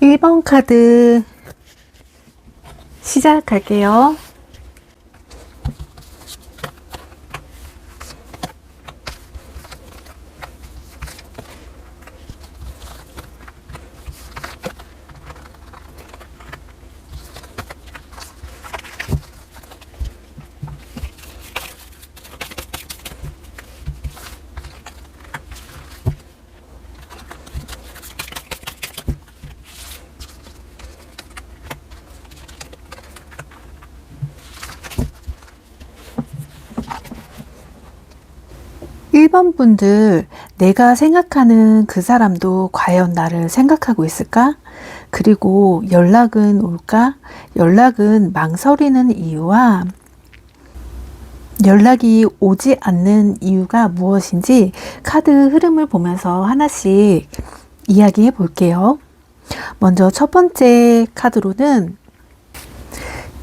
1번 카드 시작할게요. 1번 분들, 내가 생각하는 그 사람도 과연 나를 생각하고 있을까? 그리고 연락은 올까? 연락은 망설이는 이유와 연락이 오지 않는 이유가 무엇인지 카드 흐름을 보면서 하나씩 이야기해 볼게요. 먼저 첫 번째 카드로는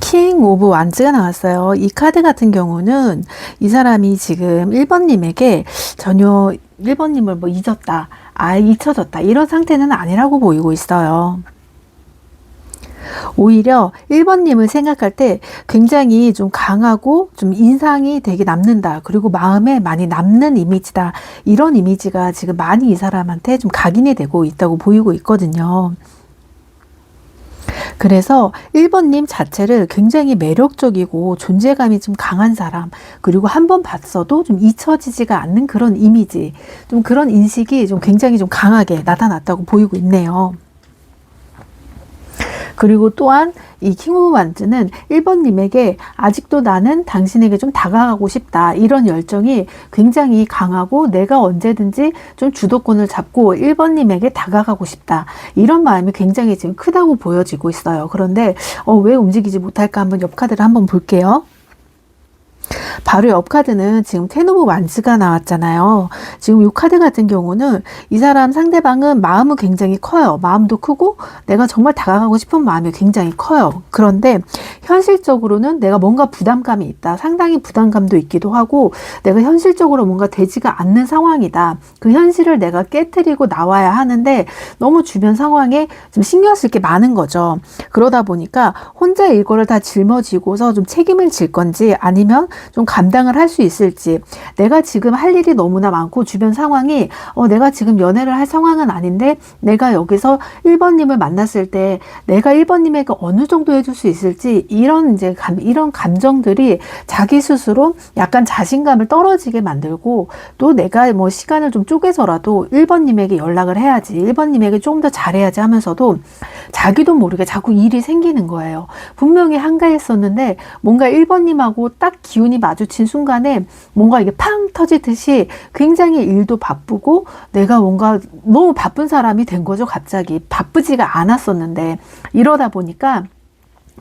킹 오브 완즈가 나왔어요. 이 카드 같은 경우는 이 사람이 지금 1번님에게 전혀 1번님을 뭐 잊었다, 잊혀졌다 이런 상태는 아니라고 보이고 있어요. 오히려 1번님을 생각할 때 굉장히 좀 강하고 좀 인상이 되게 남는다. 그리고 마음에 많이 남는 이미지다. 이런 이미지가 지금 많이 이 사람한테 좀 각인이 되고 있다고 보이고 있거든요. 그래서 1번님 자체를 굉장히 매력적이고 존재감이 좀 강한 사람, 그리고 한번 봤어도 좀 잊혀지지가 않는 그런 이미지, 좀 그런 인식이 좀 굉장히 좀 강하게 나타났다고 보이고 있네요. 그리고 또한 이 킹 오브 완즈는 1번님에게 아직도 나는 당신에게 좀 다가가고 싶다. 이런 열정이 굉장히 강하고 내가 언제든지 좀 주도권을 잡고 1번님에게 다가가고 싶다. 이런 마음이 굉장히 지금 크다고 보여지고 있어요. 그런데 왜 움직이지 못할까 한번 옆 카드를 한번 볼게요. 바로 옆 카드는 지금 텐 오브 완즈가 나왔잖아요. 지금 이 카드 같은 경우는 이 사람 상대방은 마음은 굉장히 커요. 마음도 크고 내가 정말 다가가고 싶은 마음이 굉장히 커요. 그런데 현실적으로는 내가 뭔가 부담감이 있다. 상당히 부담감도 있기도 하고 내가 현실적으로 뭔가 되지가 않는 상황이다. 그 현실을 내가 깨트리고 나와야 하는데 너무 주변 상황에 좀 신경 쓸 게 많은 거죠. 그러다 보니까 혼자 이거를 다 짊어지고서 좀 책임을 질 건지 아니면 좀 감당을 할 수 있을지, 내가 지금 할 일이 너무나 많고 주변 상황이 내가 지금 연애를 할 상황은 아닌데 내가 여기서 1번님을 만났을 때 내가 1번님에게 어느 정도 해줄 수 있을지, 이런 이런 감정들이 자기 스스로 약간 자신감을 떨어지게 만들고, 또 내가 뭐 시간을 좀 쪼개서라도 1번님에게 연락을 해야지, 1번님에게 조금 더 잘해야지 하면서도 자기도 모르게 자꾸 일이 생기는 거예요. 분명히 한가했었는데 뭔가 1번님하고 딱 기운이 마주친 순간에 뭔가 이게 팡 터지듯이 굉장히 일도 바쁘고 내가 뭔가 너무 바쁜 사람이 된 거죠. 갑자기 바쁘지가 않았었는데, 이러다 보니까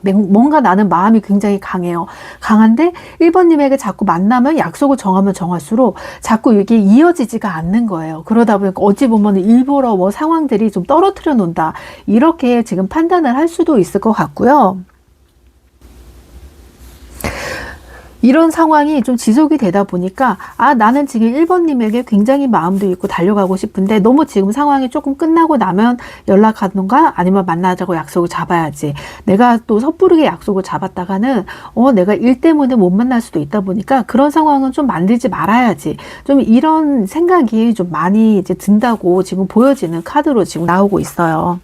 뭔가 나는 마음이 굉장히 강해요. 강한데 1번님에게 자꾸 만나면, 약속을 정하면 정할수록 자꾸 이게 이어지지가 않는 거예요. 그러다 보니까 어찌 보면 일부러 뭐 상황들이 좀 떨어뜨려 놓는다, 이렇게 지금 판단을 할 수도 있을 것 같고요. 이런 상황이 좀 지속이 되다 보니까 나는 지금 1번님에게 굉장히 마음도 있고 달려가고 싶은데 너무 지금 상황이 조금 끝나고 나면 연락하던가 아니면 만나자고 약속을 잡아야지, 내가 또 섣부르게 약속을 잡았다가는 내가 일 때문에 못 만날 수도 있다 보니까 그런 상황은 좀 만들지 말아야지, 좀 이런 생각이 좀 많이 이제 든다고 지금 보여지는 카드로 지금 나오고 있어요.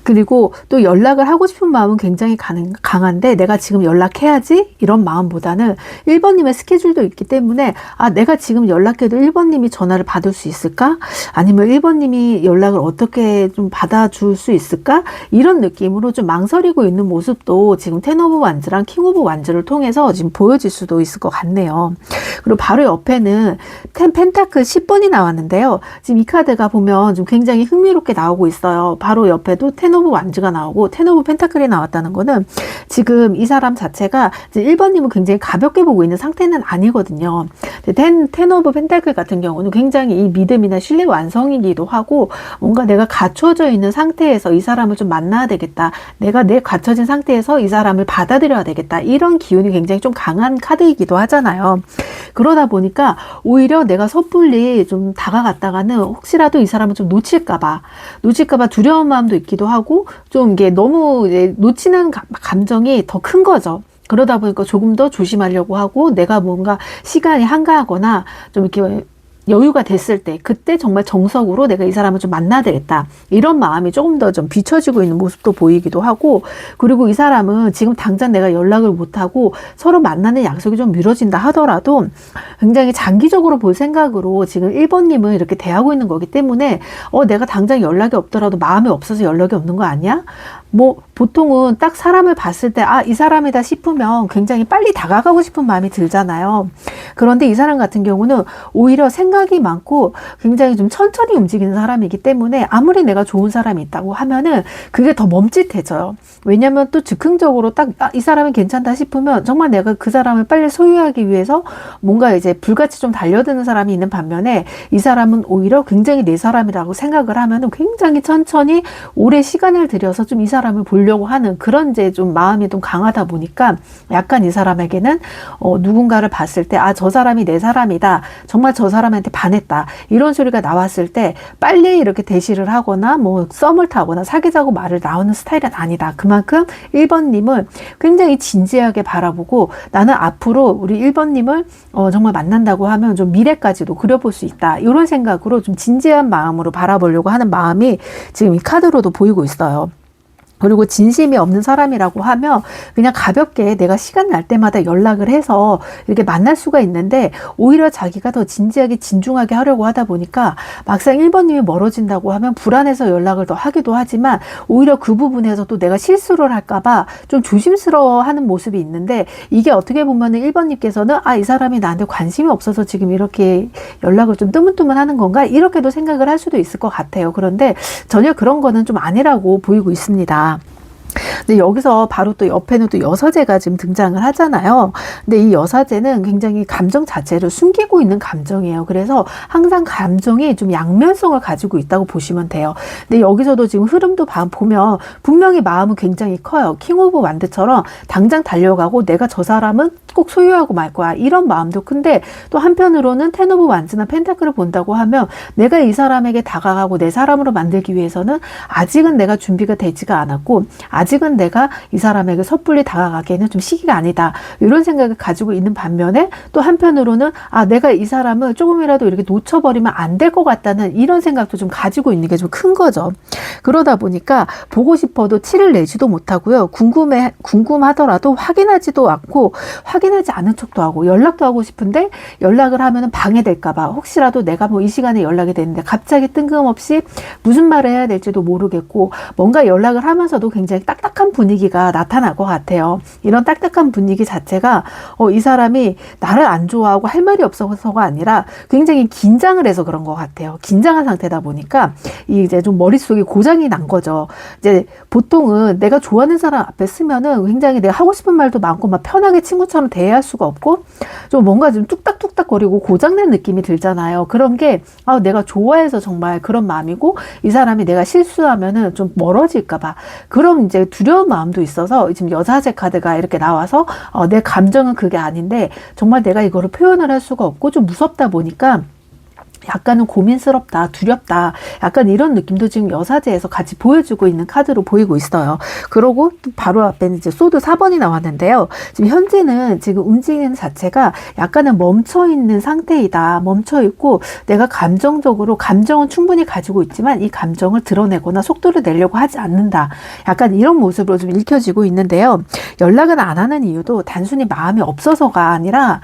그리고 또 연락을 하고 싶은 마음은 굉장히 강한데 내가 지금 연락해야지 이런 마음보다는 1번님의 스케줄도 있기 때문에 내가 지금 연락해도 1번님이 전화를 받을 수 있을까? 아니면 1번님이 연락을 어떻게 좀 받아줄 수 있을까? 이런 느낌으로 좀 망설이고 있는 모습도 지금 텐 오브 완즈랑 킹 오브 완즈를 통해서 지금 보여질 수도 있을 것 같네요. 그리고 바로 옆에는 펜타클 10번이 나왔는데요. 지금 이 카드가 보면 좀 굉장히 흥미롭게 나오고 있어요. 바로 옆에도 텐 오브 완즈가 나오고 텐 오브 펜타클이 나왔다는 거는 지금 이 사람 자체가 이제 1번님은 굉장히 가볍게 보고 있는 상태는 아니거든요. 텐 오브 펜타클 같은 경우는 굉장히 이 믿음이나 신뢰 완성이기도 하고, 뭔가 내가 갖춰져 있는 상태에서 이 사람을 좀 만나야 되겠다, 내가 내 갖춰진 상태에서 이 사람을 받아들여야 되겠다, 이런 기운이 굉장히 좀 강한 카드이기도 하잖아요. 그러다 보니까 오히려 내가 섣불리 좀 다가갔다가는 혹시라도 이 사람을 좀 놓칠까봐 두려운 마음도 있기도 하고, 하고 좀 이게 너무 이제 놓치는 감정이 더 큰 거죠. 그러다 보니까 조금 더 조심하려고 하고 내가 뭔가 시간이 한가하거나 좀 이렇게 여유가 됐을 때 그때 정말 정석으로 내가 이 사람을 좀 만나야 되겠다 이런 마음이 조금 더 좀 비춰지고 있는 모습도 보이기도 하고, 그리고 이 사람은 지금 당장 내가 연락을 못하고 서로 만나는 약속이 좀 미뤄진다 하더라도 굉장히 장기적으로 볼 생각으로 지금 1번님을 이렇게 대하고 있는 거기 때문에 내가 당장 연락이 없더라도 마음이 없어서 연락이 없는 거 아니야? 뭐 보통은 딱 사람을 봤을 때 이 사람이다 싶으면 굉장히 빨리 다가가고 싶은 마음이 들잖아요. 그런데 이 사람 같은 경우는 오히려 생각이 많고 굉장히 좀 천천히 움직이는 사람이기 때문에 아무리 내가 좋은 사람이 있다고 하면은 그게 더 멈칫해져요. 왜냐면 또 즉흥적으로 딱 이 사람이 괜찮다 싶으면 정말 내가 그 사람을 빨리 소유하기 위해서 뭔가 이제 불같이 좀 달려드는 사람이 있는 반면에 이 사람은 오히려 굉장히 내 사람이라고 생각을 하면은 굉장히 천천히 오래 시간을 들여서 좀 이 사람을 보려고 하는 그런 이제 좀 마음이 좀 강하다 보니까 약간 이 사람에게는 누군가를 봤을 때 저 사람이 내 사람이다, 정말 저 사람한테 반했다 이런 소리가 나왔을 때 빨리 이렇게 대시를 하거나 뭐 썸을 타거나 사귀자고 말을 나오는 스타일은 아니다. 그만큼 1번님을 굉장히 진지하게 바라보고 나는 앞으로 우리 1번님을 정말 만난다고 하면 좀 미래까지도 그려볼 수 있다 이런 생각으로 좀 진지한 마음으로 바라보려고 하는 마음이 지금 이 카드로도 보이고 있어요. 그리고 진심이 없는 사람이라고 하면 그냥 가볍게 내가 시간 날 때마다 연락을 해서 이렇게 만날 수가 있는데 오히려 자기가 더 진지하게 진중하게 하려고 하다 보니까 막상 1번님이 멀어진다고 하면 불안해서 연락을 더 하기도 하지만 오히려 그 부분에서 또 내가 실수를 할까봐 좀 조심스러워하는 모습이 있는데, 이게 어떻게 보면은 1번님께서는 이 사람이 나한테 관심이 없어서 지금 이렇게 연락을 좀 뜨문뜨문하는 건가 이렇게도 생각을 할 수도 있을 것 같아요. 그런데 전혀 그런 거는 좀 아니라고 보이고 있습니다. 근데 여기서 바로 또 옆에는 또 여사제가 지금 등장을 하잖아요. 근데 이 여사제는 굉장히 감정 자체를 숨기고 있는 감정이에요. 그래서 항상 감정이 좀 양면성을 가지고 있다고 보시면 돼요. 근데 여기서도 지금 흐름도 보면 분명히 마음은 굉장히 커요. 킹 오브 완드처럼 당장 달려가고 내가 저 사람은 꼭 소유하고 말 거야 이런 마음도 큰데, 또 한편으로는 텐 오브 완즈나 펜타클을 본다고 하면 내가 이 사람에게 다가가고 내 사람으로 만들기 위해서는 아직은 내가 준비가 되지가 않았고 아직은 내가 이 사람에게 섣불리 다가가기에는 좀 시기가 아니다 이런 생각을 가지고 있는 반면에, 또 한편으로는 내가 이 사람을 조금이라도 이렇게 놓쳐버리면 안 될 것 같다는 이런 생각도 좀 가지고 있는 게 좀 큰 거죠. 그러다 보니까 보고 싶어도 티를 내지도 못하고요. 궁금하더라도 확인하지도 않고 확인하지 않은 척도 하고 연락도 하고 싶은데 연락을 하면 방해될까봐 혹시라도 내가 뭐 이 시간에 연락이 되는데 갑자기 뜬금없이 무슨 말을 해야 될지도 모르겠고 뭔가 연락을 하면서도 굉장히 딱딱한 분위기가 나타날 것 같아요. 이런 딱딱한 분위기 자체가 이 사람이 나를 안 좋아하고 할 말이 없어서가 아니라 굉장히 긴장을 해서 그런 것 같아요. 긴장한 상태다 보니까 이제 좀 머릿속에 고장이 난 거죠. 이제 보통은 내가 좋아하는 사람 앞에 쓰면은 굉장히 내가 하고 싶은 말도 많고 막 편하게 친구처럼 대할 수가 없고 좀 뭔가 좀 뚝딱뚝딱거리고 고장난 느낌이 들잖아요. 그런 게 내가 좋아해서 정말 그런 마음이고 이 사람이 내가 실수하면은 좀 멀어질까봐 그런 이제 두려운 마음도 있어서 지금 여자제 카드가 이렇게 나와서 내 감정은 그게 아닌데 정말 내가 이거를 표현을 할 수가 없고 좀 무섭다 보니까 약간은 고민스럽다, 두렵다, 약간 이런 느낌도 지금 여사제에서 같이 보여주고 있는 카드로 보이고 있어요. 그러고 또 바로 앞에는 이제 소드 4번이 나왔는데요. 지금 현재는 지금 움직이는 자체가 약간은 멈춰있는 상태이다. 멈춰있고 내가 감정적으로 감정은 충분히 가지고 있지만 이 감정을 드러내거나 속도를 내려고 하지 않는다. 약간 이런 모습으로 좀 읽혀지고 있는데요. 연락은 안 하는 이유도 단순히 마음이 없어서가 아니라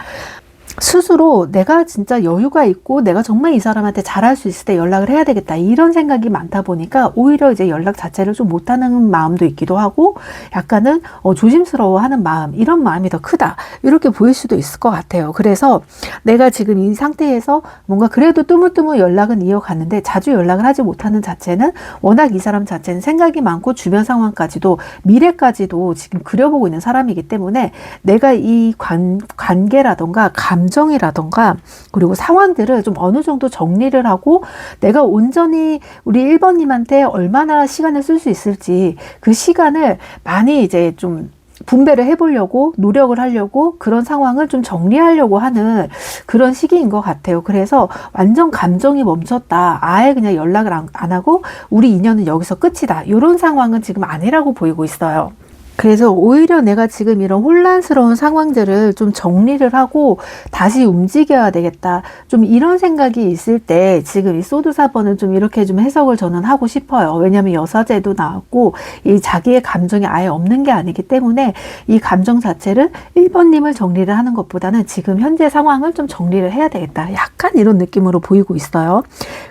스스로 내가 진짜 여유가 있고 내가 정말 이 사람한테 잘할 수 있을 때 연락을 해야 되겠다 이런 생각이 많다 보니까 오히려 이제 연락 자체를 좀 못하는 마음도 있기도 하고 약간은 조심스러워하는 마음, 이런 마음이 더 크다 이렇게 보일 수도 있을 것 같아요. 그래서 내가 지금 이 상태에서 뭔가 그래도 뜨문뜨문 연락은 이어갔는데 자주 연락을 하지 못하는 자체는 워낙 이 사람 자체는 생각이 많고 주변 상황까지도 미래까지도 지금 그려보고 있는 사람이기 때문에 내가 이 관계라던가 감정이라던가 그리고 상황들을 좀 어느 정도 정리를 하고 내가 온전히 우리 1번님한테 얼마나 시간을 쓸 수 있을지 그 시간을 많이 이제 좀 분배를 해보려고 노력을 하려고 그런 상황을 좀 정리하려고 하는 그런 시기인 것 같아요. 그래서 완전 감정이 멈췄다. 아예 그냥 연락을 안 하고 우리 인연은 여기서 끝이다. 이런 상황은 지금 아니라고 보이고 있어요. 그래서 오히려 내가 지금 이런 혼란스러운 상황들을 좀 정리를 하고 다시 움직여야 되겠다. 좀 이런 생각이 있을 때 지금 이 소드 4번은 좀 이렇게 좀 해석을 저는 하고 싶어요. 왜냐하면 여사제도 나왔고 이 자기의 감정이 아예 없는 게 아니기 때문에 이 감정 자체를 1번님을 정리를 하는 것보다는 지금 현재 상황을 좀 정리를 해야 되겠다. 약간 이런 느낌으로 보이고 있어요.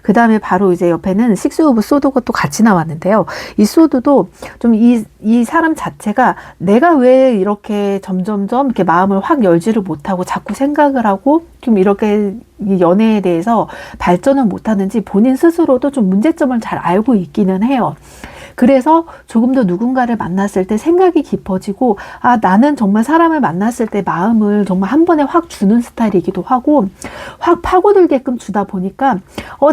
그 다음에 바로 이제 옆에는 식스 오브 소드가 또 같이 나왔는데요. 이 소드도 좀 이 사람 자체가 내가 왜 이렇게 점점점 이렇게 마음을 확 열지를 못하고 자꾸 생각을 하고 좀 이렇게 이 연애에 대해서 발전을 못하는지 본인 스스로도 좀 문제점을 잘 알고 있기는 해요. 그래서 조금 더 누군가를 만났을 때 생각이 깊어지고 아 나는 정말 사람을 만났을 때 마음을 정말 한 번에 확 주는 스타일이기도 하고 확 파고들게끔 주다 보니까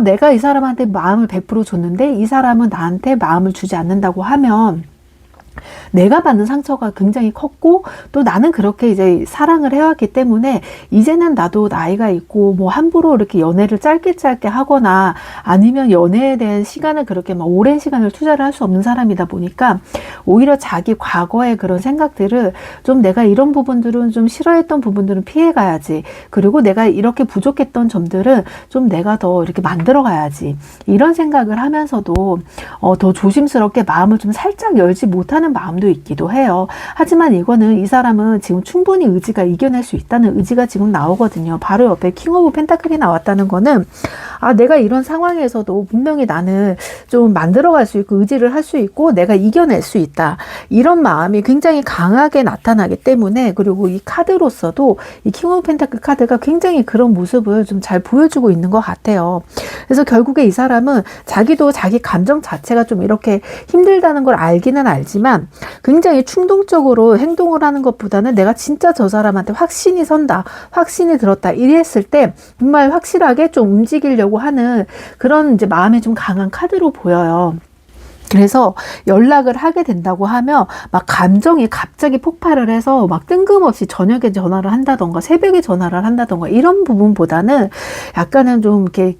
내가 이 사람한테 마음을 100% 줬는데 이 사람은 나한테 마음을 주지 않는다고 하면 내가 받는 상처가 굉장히 컸고 또 나는 그렇게 이제 사랑을 해왔기 때문에 이제는 나도 나이가 있고 뭐 함부로 이렇게 연애를 짧게 하거나 아니면 연애에 대한 시간을 그렇게 막 오랜 시간을 투자를 할 수 없는 사람이다 보니까 오히려 자기 과거의 그런 생각들을 좀 내가 이런 부분들은 좀 싫어했던 부분들은 피해가야지. 그리고 내가 이렇게 부족했던 점들은 좀 내가 더 이렇게 만들어가야지. 이런 생각을 하면서도 더 조심스럽게 마음을 좀 살짝 열지 못하는 마음도 있기도 해요. 하지만 이거는 이 사람은 지금 충분히 의지가 이겨낼 수 있다는 의지가 지금 나오거든요. 바로 옆에 킹 오브 펜타클이 나왔다는 거는 아 내가 이런 상황에서도 분명히 나는 좀 만들어갈 수 있고 의지를 할 수 있고 내가 이겨낼 수 있다. 이런 마음이 굉장히 강하게 나타나기 때문에 그리고 이 카드로서도 이 킹 오브 펜타클 카드가 굉장히 그런 모습을 좀 잘 보여주고 있는 것 같아요. 그래서 결국에 이 사람은 자기도 자기 감정 자체가 좀 이렇게 힘들다는 걸 알기는 알지만 굉장히 충동적으로 행동을 하는 것보다는 내가 진짜 저 사람한테 확신이 선다, 확신이 들었다 이랬을 때 정말 확실하게 좀 움직이려고 하는 그런 이제 마음이 좀 강한 카드로 보여요. 그래서 연락을 하게 된다고 하면 막 감정이 갑자기 폭발을 해서 막 뜬금없이 저녁에 전화를 한다던가 새벽에 전화를 한다던가 이런 부분보다는 약간은 좀 이렇게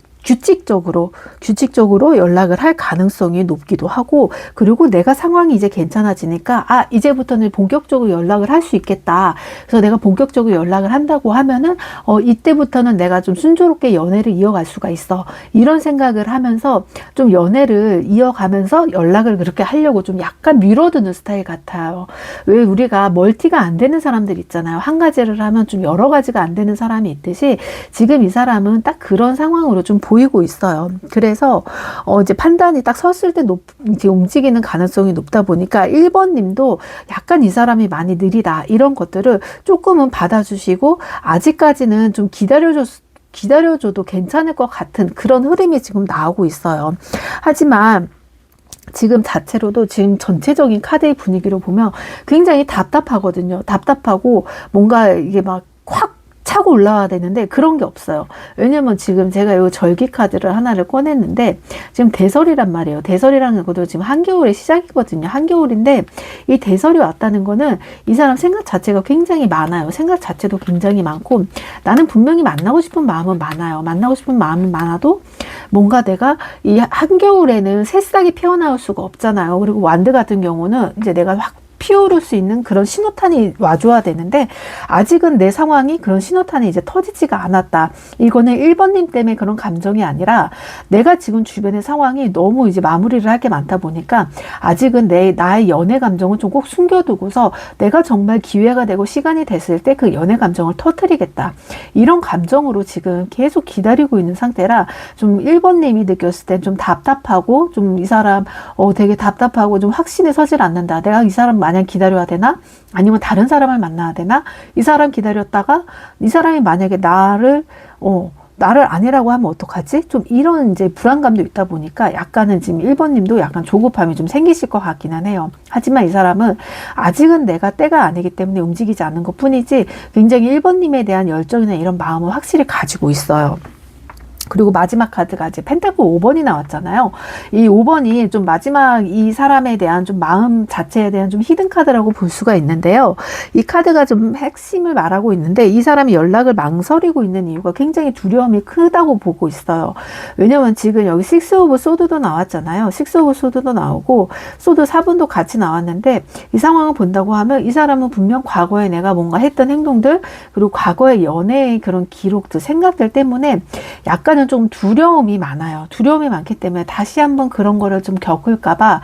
규칙적으로 연락을 할 가능성이 높기도 하고 그리고 내가 상황이 이제 괜찮아지니까 아 이제부터는 본격적으로 연락을 할 수 있겠다. 그래서 내가 본격적으로 연락을 한다고 하면은 이때부터는 내가 좀 순조롭게 연애를 이어갈 수가 있어. 이런 생각을 하면서 좀 연애를 이어가면서 연락을 그렇게 하려고 좀 약간 미뤄두는 스타일 같아요. 왜 우리가 멀티가 안 되는 사람들 있잖아요. 한 가지를 하면 좀 여러 가지가 안 되는 사람이 있듯이 지금 이 사람은 딱 그런 상황으로 좀 보이고 있어요. 그래서 이제 판단이 딱 섰을 때 이제 움직이는 가능성이 높다 보니까 1번 님도 약간 이 사람이 많이 느리다. 이런 것들을 조금은 받아주시고 아직까지는 좀 기다려줘도 괜찮을 것 같은 그런 흐름이 지금 나오고 있어요. 하지만 지금 자체로도 지금 전체적인 카드의 분위기로 보면 굉장히 답답하거든요. 답답하고 뭔가 이게 막 확 차고 올라와야 되는데 그런 게 없어요. 왜냐면 지금 제가 이 절기 카드를 하나를 꺼냈는데 지금 대설이란 말이에요. 대설이라는 것도 지금 한겨울의 시작이거든요. 한겨울인데 이 대설이 왔다는 거는 이 사람 생각 자체가 굉장히 많아요. 생각 자체도 굉장히 많고 나는 분명히 만나고 싶은 마음은 많아요. 만나고 싶은 마음은 많아도 뭔가 내가 이 한겨울에는 새싹이 피어나올 수가 없잖아요. 그리고 완드 같은 경우는 이제 내가 확 피어오를 수 있는 그런 신호탄이 와줘야 되는데 아직은 내 상황이 그런 신호탄이 이제 터지지가 않았다. 이거는 1번님 때문에 그런 감정이 아니라 내가 지금 주변의 상황이 너무 이제 마무리를 할 게 많다 보니까 아직은 나의 연애 감정을 좀 꼭 숨겨두고서 내가 정말 기회가 되고 시간이 됐을 때 그 연애 감정을 터뜨리겠다. 이런 감정으로 지금 계속 기다리고 있는 상태라 좀 1번님이 느꼈을 때 좀 답답하고 좀 이 사람 되게 답답하고 좀 확신이 서질 않는다. 내가 이 사람 만약 기다려야 되나? 아니면 다른 사람을 만나야 되나? 이 사람 기다렸다가 이 사람이 만약에 나를 아니라고 하면 어떡하지? 좀 이런 이제 불안감도 있다 보니까 약간은 지금 1번님도 약간 조급함이 좀 생기실 것 같기는 해요. 하지만 이 사람은 아직은 내가 때가 아니기 때문에 움직이지 않는 것 뿐이지 굉장히 1번님에 대한 열정이나 이런 마음을 확실히 가지고 있어요. 그리고 마지막 카드가 이제 펜타클 5번이 나왔잖아요. 이 5번이 좀 마지막 이 사람에 대한 좀 마음 자체에 대한 좀 히든 카드라고 볼 수가 있는데요. 이 카드가 좀 핵심을 말하고 있는데 이 사람이 연락을 망설이고 있는 이유가 굉장히 두려움이 크다고 보고 있어요. 왜냐면 지금 여기 6 오브 소드도 나왔잖아요. 6 오브 소드도 나오고 소드 4번도 같이 나왔는데 이 상황을 본다고 하면 이 사람은 분명 과거에 내가 뭔가 했던 행동들 그리고 과거의 연애의 그런 기록들 생각들 때문에 약간은 좀 두려움이 많아요. 두려움이 많기 때문에 다시 한번 그런 거를 좀 겪을까봐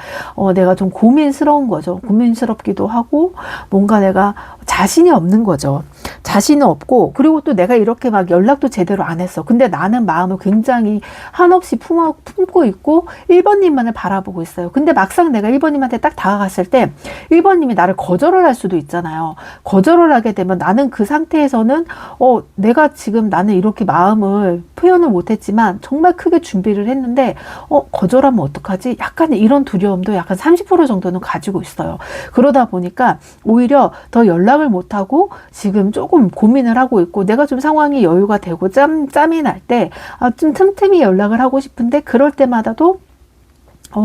내가 좀 고민스러운 거죠. 고민스럽기도 하고 뭔가 내가 자신이 없는 거죠. 자신은 없고 그리고 또 내가 이렇게 막 연락도 제대로 안 했어. 근데 나는 마음을 굉장히 한없이 품고 있고 1번님만을 바라보고 있어요. 근데 막상 내가 1번님한테 딱 다가갔을 때 1번님이 나를 거절을 할 수도 있잖아요. 거절을 하게 되면 나는 그 상태에서는 내가 지금 나는 이렇게 마음을 표현을 못했지만 정말 크게 준비를 했는데 거절하면 어떡하지? 약간 이런 두려움도 약간 30% 정도는 가지고 있어요. 그러다 보니까 오히려 더 연락을 못하고 지금 조금 고민을 하고 있고 내가 좀 상황이 여유가 되고 짬이 날 때 좀 틈틈이 연락을 하고 싶은데 그럴 때마다도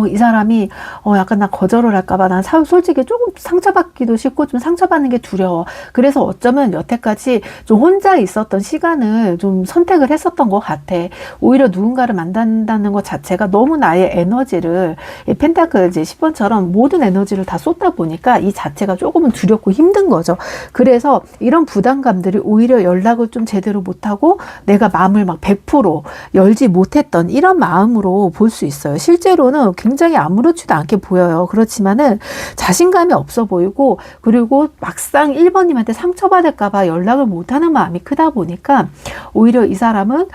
이 사람이 약간 나 거절을 할까봐 난 솔직히 조금 상처받기도 싫고 좀 상처받는 게 두려워. 그래서 어쩌면 여태까지 좀 혼자 있었던 시간을 좀 선택을 했었던 것 같아. 오히려 누군가를 만난다는 것 자체가 너무 나의 에너지를 이 펜타클 이제 10번처럼 모든 에너지를 다 쏟다 보니까 이 자체가 조금은 두렵고 힘든 거죠. 그래서 이런 부담감들이 오히려 연락을 좀 제대로 못하고 내가 마음을 막 100% 열지 못했던 이런 마음으로 볼 수 있어요. 실제로는 굉장히 아무렇지도 않게 보여요. 그렇지만은 자신감이 없어 보이고 그리고 막상 1번님한테 상처받을까봐 연락을 못하는 마음이 크다 보니까 오히려 이 사람은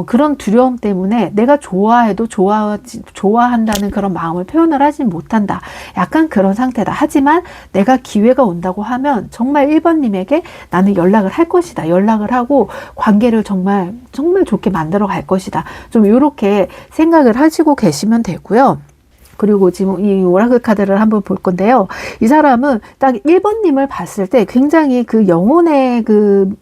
그런 두려움 때문에 내가 좋아해도 좋아한다는 그런 마음을 표현을 하지 못한다. 약간 그런 상태다. 하지만 내가 기회가 온다고 하면 정말 1번님에게 나는 연락을 할 것이다. 연락을 하고 관계를 정말 좋게 만들어 갈 것이다. 좀 이렇게 생각을 하시고 계시면 되고요. 그리고 지금 이 오라클 카드를 한번 볼 건데요. 이 사람은 딱 1번님을 봤을 때 굉장히 그 영혼의 그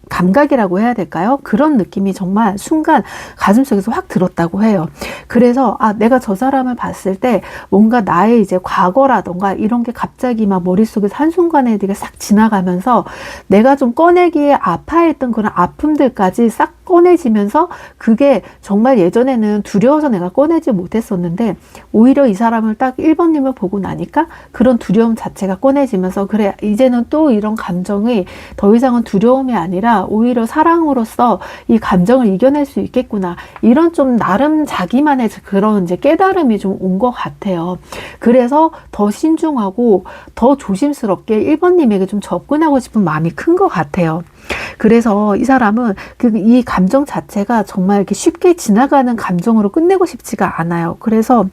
감각이라고 해야 될까요? 그런 느낌이 정말 순간 가슴속에서 확 들었다고 해요. 그래서 내가 저 사람을 봤을 때 뭔가 나의 이제 과거라던가 이런 게 갑자기 막 머릿속에서 한순간에 되게 싹 지나가면서 내가 좀 꺼내기에 아파했던 그런 아픔들까지 싹 꺼내지면서 그게 정말 예전에는 두려워서 내가 꺼내지 못했었는데 오히려 이 사람을 딱 1번님을 보고 나니까 그런 두려움 자체가 꺼내지면서 그래 이제는 또 이런 감정이 더 이상은 두려움이 아니라 오히려 사랑으로서 이 감정을 이겨낼 수 있겠구나. 이런 좀 나름 자기만의 그런 이제 깨달음이 좀 온 것 같아요. 그래서 더 신중하고 더 조심스럽게 1번님에게 좀 접근하고 싶은 마음이 큰 것 같아요. 그래서 이 사람은 이 감정 자체가 정말 이렇게 쉽게 지나가는 감정으로 끝내고 싶지가 않아요. 그래서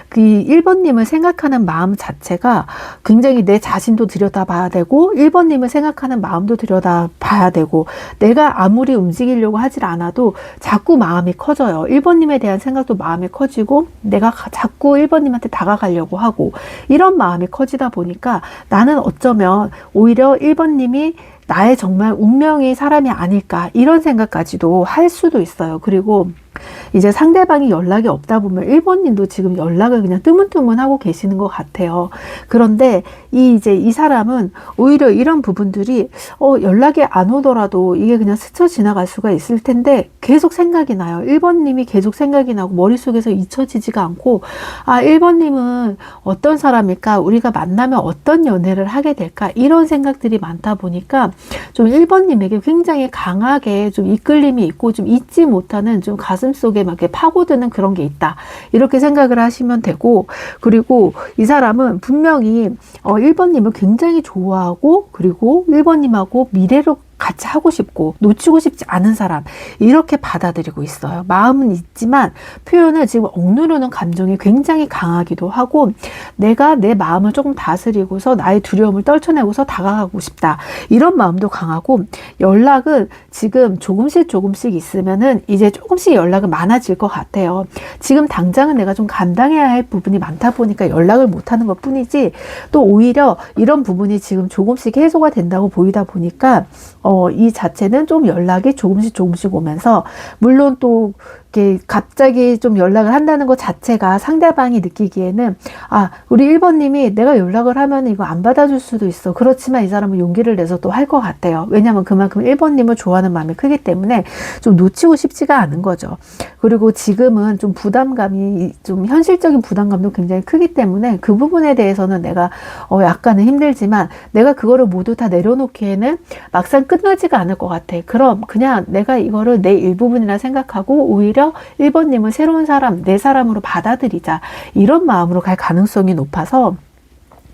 그 1번님을 생각하는 마음 자체가 굉장히 내 자신도 들여다봐야 되고 1번님을 생각하는 마음도 들여다봐야 되고 내가 아무리 움직이려고 하질 않아도 자꾸 마음이 커져요. 1번님에 대한 생각도 마음이 커지고 내가 자꾸 1번님한테 다가가려고 하고 이런 마음이 커지다 보니까 나는 어쩌면 오히려 1번님이 나의 정말 운명의 사람이 아닐까 이런 생각까지도 할 수도 있어요. 그리고 이제 상대방이 연락이 없다 보면 1번님도 지금 연락을 그냥 뜨문뜨문하고 계시는 것 같아요. 그런데 이제 이 사람은 오히려 이런 부분들이 연락이 안 오더라도 이게 그냥 스쳐 지나갈 수가 있을 텐데 계속 생각이 나요. 1번님이 계속 생각이 나고 머릿속에서 잊혀지지가 않고 1번님은 어떤 사람일까? 우리가 만나면 어떤 연애를 하게 될까? 이런 생각들이 많다 보니까 좀 1번님에게 굉장히 강하게 좀 이끌림이 있고 좀 잊지 못하는 좀 가슴 속에 막 이렇게 파고드는 그런 게 있다. 이렇게 생각을 하시면 되고 그리고 이 사람은 분명히 1번님을 굉장히 좋아하고 그리고 1번님하고 미래로 같이 하고 싶고 놓치고 싶지 않은 사람 이렇게 받아들이고 있어요. 마음은 있지만 표현을 지금 억누르는 감정이 굉장히 강하기도 하고 내가 내 마음을 조금 다스리고서 나의 두려움을 떨쳐내고서 다가가고 싶다. 이런 마음도 강하고 연락은 지금 조금씩 있으면은 이제 조금씩 연락은 많아질 것 같아요. 지금 당장은 내가 좀 감당해야 할 부분이 많다 보니까 연락을 못하는 것 뿐이지 또 오히려 이런 부분이 지금 조금씩 해소가 된다고 보이다 보니까 이 자체는 좀 연락이 조금씩 오면서 물론 또 이렇게 갑자기 좀 연락을 한다는 것 자체가 상대방이 느끼기에는 아, 우리 1번님이 내가 연락을 하면 이거 안 받아줄 수도 있어. 그렇지만 이 사람은 용기를 내서 또 할 것 같아요. 왜냐하면 그만큼 1번님을 좋아하는 마음이 크기 때문에 좀 놓치고 싶지가 않은 거죠. 그리고 지금은 좀 부담감이, 좀 현실적인 부담감도 굉장히 크기 때문에 그 부분에 대해서는 내가 약간은 힘들지만 내가 그거를 모두 다 내려놓기에는 막상 끝나지가 않을 것 같아. 그럼 그냥 내가 이거를 내 일부분이라 생각하고 오히려 1번님을 새로운 사람, 내 사람으로 받아들이자. 이런 마음으로 갈 가능성이 높아서,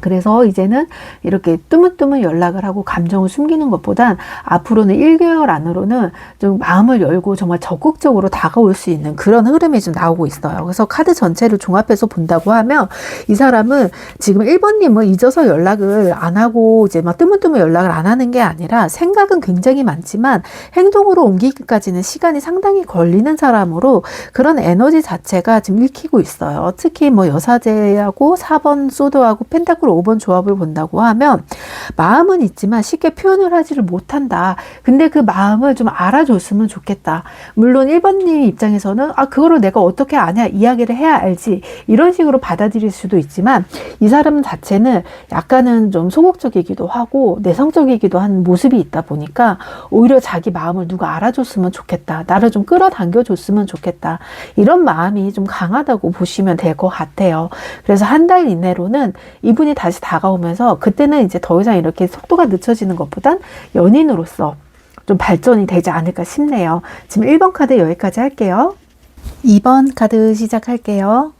그래서 이제는 이렇게 뜨문뜨문 연락을 하고 감정을 숨기는 것보단 앞으로는 1개월 안으로는 좀 마음을 열고 정말 적극적으로 다가올 수 있는 그런 흐름이 좀 나오고 있어요. 그래서 카드 전체를 종합해서 본다고 하면 이 사람은 지금 1번님을 잊어서 연락을 안 하고 이제 막 뜨문뜨문 연락을 안 하는 게 아니라 생각은 굉장히 많지만 행동으로 옮기기까지는 시간이 상당히 걸리는 사람으로 그런 에너지 자체가 지금 읽히고 있어요. 특히 뭐 여사제하고 4번 소드하고 펜타클 5번 조합을 본다고 하면 마음은 있지만 쉽게 표현을 하지를 못한다. 근데 그 마음을 좀 알아줬으면 좋겠다. 물론 1번님 입장에서는 아, 그거를 내가 어떻게 아냐, 이야기를 해야 알지, 이런 식으로 받아들일 수도 있지만 이 사람 자체는 약간은 좀 소극적이기도 하고 내성적이기도 한 모습이 있다 보니까 오히려 자기 마음을 누가 알아줬으면 좋겠다, 나를 좀 끌어당겨 줬으면 좋겠다, 이런 마음이 좀 강하다고 보시면 될 것 같아요. 그래서 한 달 이내로는 이분이 다시 다가오면서 그때는 이제 더 이상 이렇게 속도가 늦춰지는 것보단 연인으로서 좀 발전이 되지 않을까 싶네요. 지금 1번 카드 여기까지 할게요. 2번 카드 시작할게요.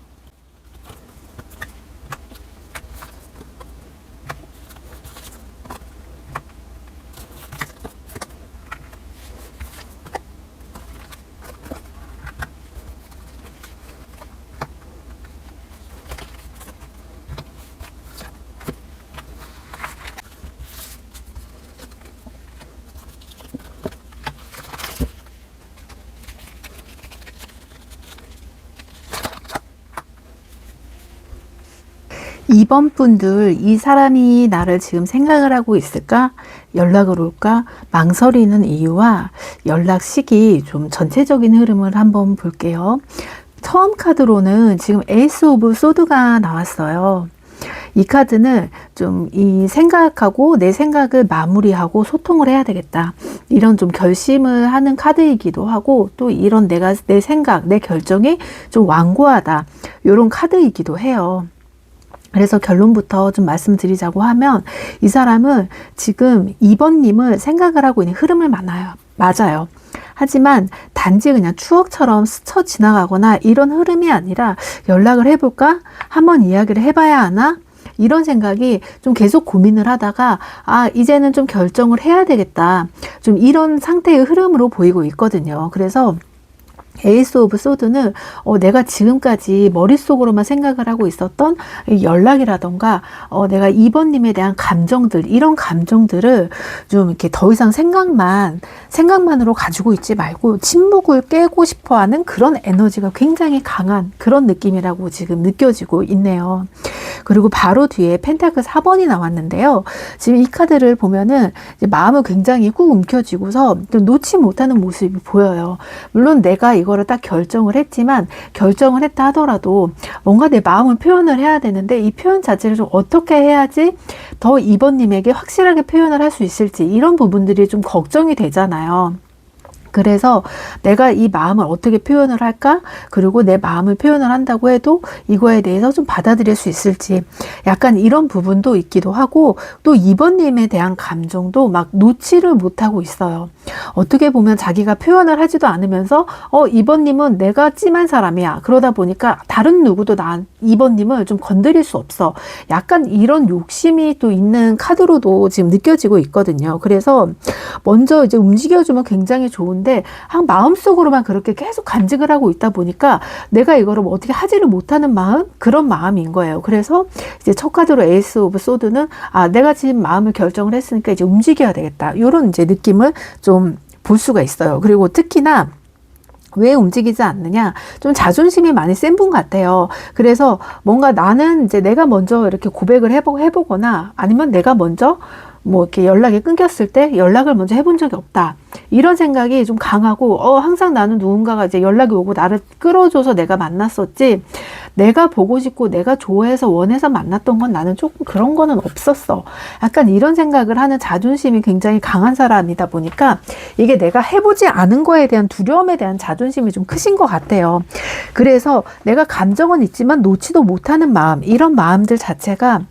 2번 분들, 이 사람이 나를 지금 생각을 하고 있을까? 연락을 올까? 망설이는 이유와 연락 시기, 좀 전체적인 흐름을 한번 볼게요. 처음 카드로는 지금 에이스 오브 소드가 나왔어요. 이 카드는 좀 이 생각하고 내 생각을 마무리하고 소통을 해야 되겠다, 이런 좀 결심을 하는 카드이기도 하고, 또 이런 내 생각, 내 결정이 좀 완고하다, 이런 카드이기도 해요. 그래서 결론부터 좀 말씀드리자고 하면 이 사람은 지금 2번님을 생각을 하고 있는 흐름을 맞아요. 하지만 단지 그냥 추억처럼 스쳐 지나가거나 이런 흐름이 아니라 연락을 해볼까? 한번 이야기를 해봐야 하나? 이런 생각이 좀 계속 고민을 하다가 아, 이제는 좀 결정을 해야 되겠다, 좀 이런 상태의 흐름으로 보이고 있거든요. 그래서 에이스 오브 소드는 내가 지금까지 머릿속으로만 생각을 하고 있었던 연락이라던가 내가 2번님에 대한 감정들, 이런 감정들을 좀 이렇게 더 이상 생각만으로 가지고 있지 말고 침묵을 깨고 싶어하는 그런 에너지가 굉장히 강한 그런 느낌이라고 지금 느껴지고 있네요. 그리고 바로 뒤에 펜타클 4번이 나왔는데요. 지금 이 카드를 보면은 이제 마음을 굉장히 꾹 움켜쥐고서 또 놓지 못하는 모습이 보여요. 물론 내가 이거를 딱 결정을 했지만, 결정을 했다 하더라도 뭔가 내 마음을 표현을 해야 되는데 이 표현 자체를 좀 어떻게 해야지 더 2번님에게 확실하게 표현을 할 수 있을지, 이런 부분들이 좀 걱정이 되잖아요. 그래서 내가 이 마음을 어떻게 표현을 할까? 그리고 내 마음을 표현을 한다고 해도 이거에 대해서 좀 받아들일 수 있을지, 약간 이런 부분도 있기도 하고, 또 2번님에 대한 감정도 막 놓지를 못하고 있어요. 어떻게 보면 자기가 표현을 하지도 않으면서 2번님은 내가 찜한 사람이야, 그러다 보니까 다른 누구도 2번님을 좀 건드릴 수 없어, 약간 이런 욕심이 또 있는 카드로도 지금 느껴지고 있거든요. 그래서 먼저 이제 움직여주면 굉장히 좋은데 마음속으로만 그렇게 계속 간직을 하고 있다 보니까 내가 이거를 뭐 어떻게 하지를 못하는 마음, 그런 마음인 거예요. 그래서 이제 첫 카드로 에이스 오브 소드는 아, 내가 지금 마음을 결정을 했으니까 이제 움직여야 되겠다, 이런 이제 느낌을 좀 볼 수가 있어요. 그리고 특히나 왜 움직이지 않느냐, 좀 자존심이 많이 센 분 같아요. 그래서 뭔가 나는 이제 내가 먼저 이렇게 고백을 해보거나 아니면 내가 먼저 뭐 이렇게 연락이 끊겼을 때 연락을 먼저 해본 적이 없다. 이런 생각이 좀 강하고, 항상 나는 누군가가 이제 연락이 오고 나를 끌어줘서 내가 만났었지, 내가 보고 싶고 내가 좋아해서 원해서 만났던 건 나는 조금 그런 거는 없었어. 약간 이런 생각을 하는 자존심이 굉장히 강한 사람이다 보니까 이게 내가 해보지 않은 거에 대한 두려움에 대한 자존심이 좀 크신 것 같아요. 그래서 내가 감정은 있지만 놓지도 못하는 마음, 이런 마음들 자체가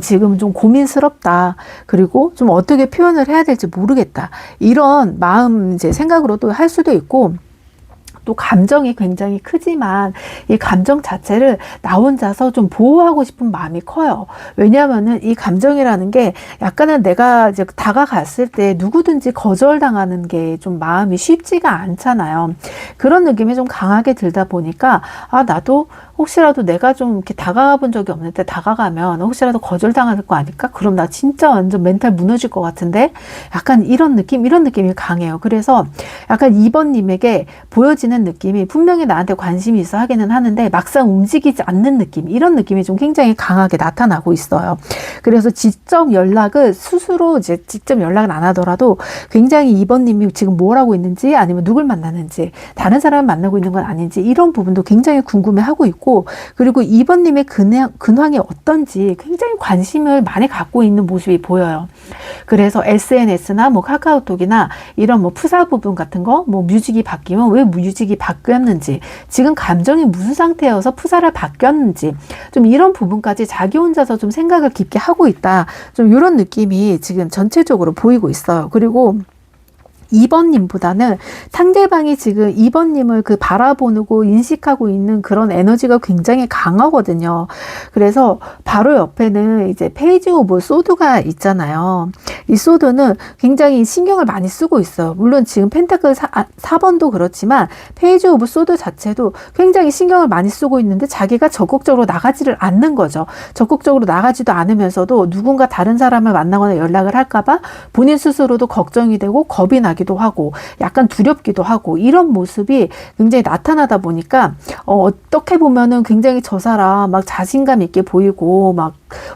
지금 좀 고민스럽다. 그리고 좀 어떻게 표현을 해야 될지 모르겠다. 이런 마음 이제 생각으로도 할 수도 있고, 또 감정이 굉장히 크지만 이 감정 자체를 나 혼자서 좀 보호하고 싶은 마음이 커요. 왜냐하면은 이 감정이라는 게 약간은 내가 이제 다가갔을 때 누구든지 거절당하는 게 좀 마음이 쉽지가 않잖아요. 그런 느낌이 좀 강하게 들다 보니까 나도 혹시라도 내가 좀 이렇게 다가가 본 적이 없는데 다가가면 혹시라도 거절당할 거 아닐까? 그럼 나 진짜 완전 멘탈 무너질 것 같은데? 약간 이런 느낌이 강해요. 그래서 약간 2번님에게 보여지는 느낌이 분명히 나한테 관심이 있어 하기는 하는데 막상 움직이지 않는 느낌, 이런 느낌이 좀 굉장히 강하게 나타나고 있어요. 그래서 직접 연락을 스스로 이제 직접 연락을 안 하더라도 굉장히 2번님이 지금 뭘 하고 있는지, 아니면 누굴 만나는지, 다른 사람을 만나고 있는 건 아닌지, 이런 부분도 굉장히 궁금해하고 있고, 그리고 2번님의 근황이 어떤지 굉장히 관심을 많이 갖고 있는 모습이 보여요. 그래서 SNS나 뭐 카카오톡이나 이런 뭐 프사 부분 같은 거, 뭐 뮤직이 바뀌면 왜 뮤직이 바뀌었는지, 지금 감정이 무슨 상태여서 프사를 바뀌었는지, 좀 이런 부분까지 자기 혼자서 좀 생각을 깊게 하고 있다. 좀 이런 느낌이 지금 전체적으로 보이고 있어요. 그리고 2번님보다는 상대방이 지금 2번님을 그 바라보고 인식하고 있는 그런 에너지가 굉장히 강하거든요. 그래서 바로 옆에는 이제 페이지 오브 소드가 있잖아요. 이 소드는 굉장히 신경을 많이 쓰고 있어요. 물론 지금 펜타클 4번도 그렇지만 페이지 오브 소드 자체도 굉장히 신경을 많이 쓰고 있는데 자기가 적극적으로 나가지를 않는 거죠. 적극적으로 나가지도 않으면서도 누군가 다른 사람을 만나거나 연락을 할까봐 본인 스스로도 걱정이 되고 겁이 나기도 하고 약간 두렵기도 하고, 이런 모습이 굉장히 나타나다 보니까 어떻게 보면은 굉장히 저 사람 막 자신감 있게 보이고 막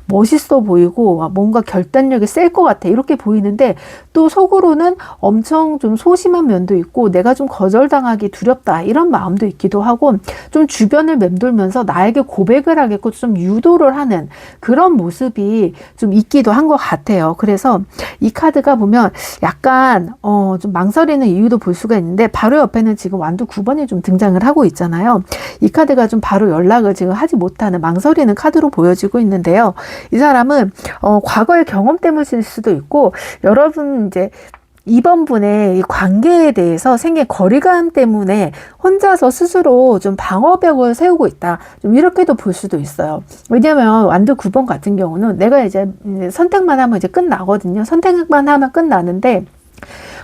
멋있어 보이고 막 뭔가 결단력이 셀 것 같아 이렇게 보이는데, 또 속으로는 엄청 좀 소심한 면도 있고 내가 좀 거절당하기 두렵다 이런 마음도 있기도 하고, 좀 주변을 맴돌면서 나에게 고백을 하겠고 좀 유도를 하는 그런 모습이 좀 있기도 한 것 같아요. 그래서 이 카드가 보면 약간 좀 망설이는 이유도 볼 수가 있는데, 바로 옆에는 지금 완두 9번이 좀 등장을 하고 있잖아요. 이 카드가 좀 바로 연락을 지금 하지 못하는 망설이는 카드로 보여지고 있는데요. 이 사람은 과거의 경험 때문일 수도 있고, 여러분 이제 2번 분의 이 관계에 대해서 생긴 거리감 때문에 혼자서 스스로 좀 방어벽을 세우고 있다. 좀 이렇게도 볼 수도 있어요. 왜냐면 완두 9번 같은 경우는 내가 이제 선택만 하면 이제 끝나거든요. 선택만 하면 끝나는데,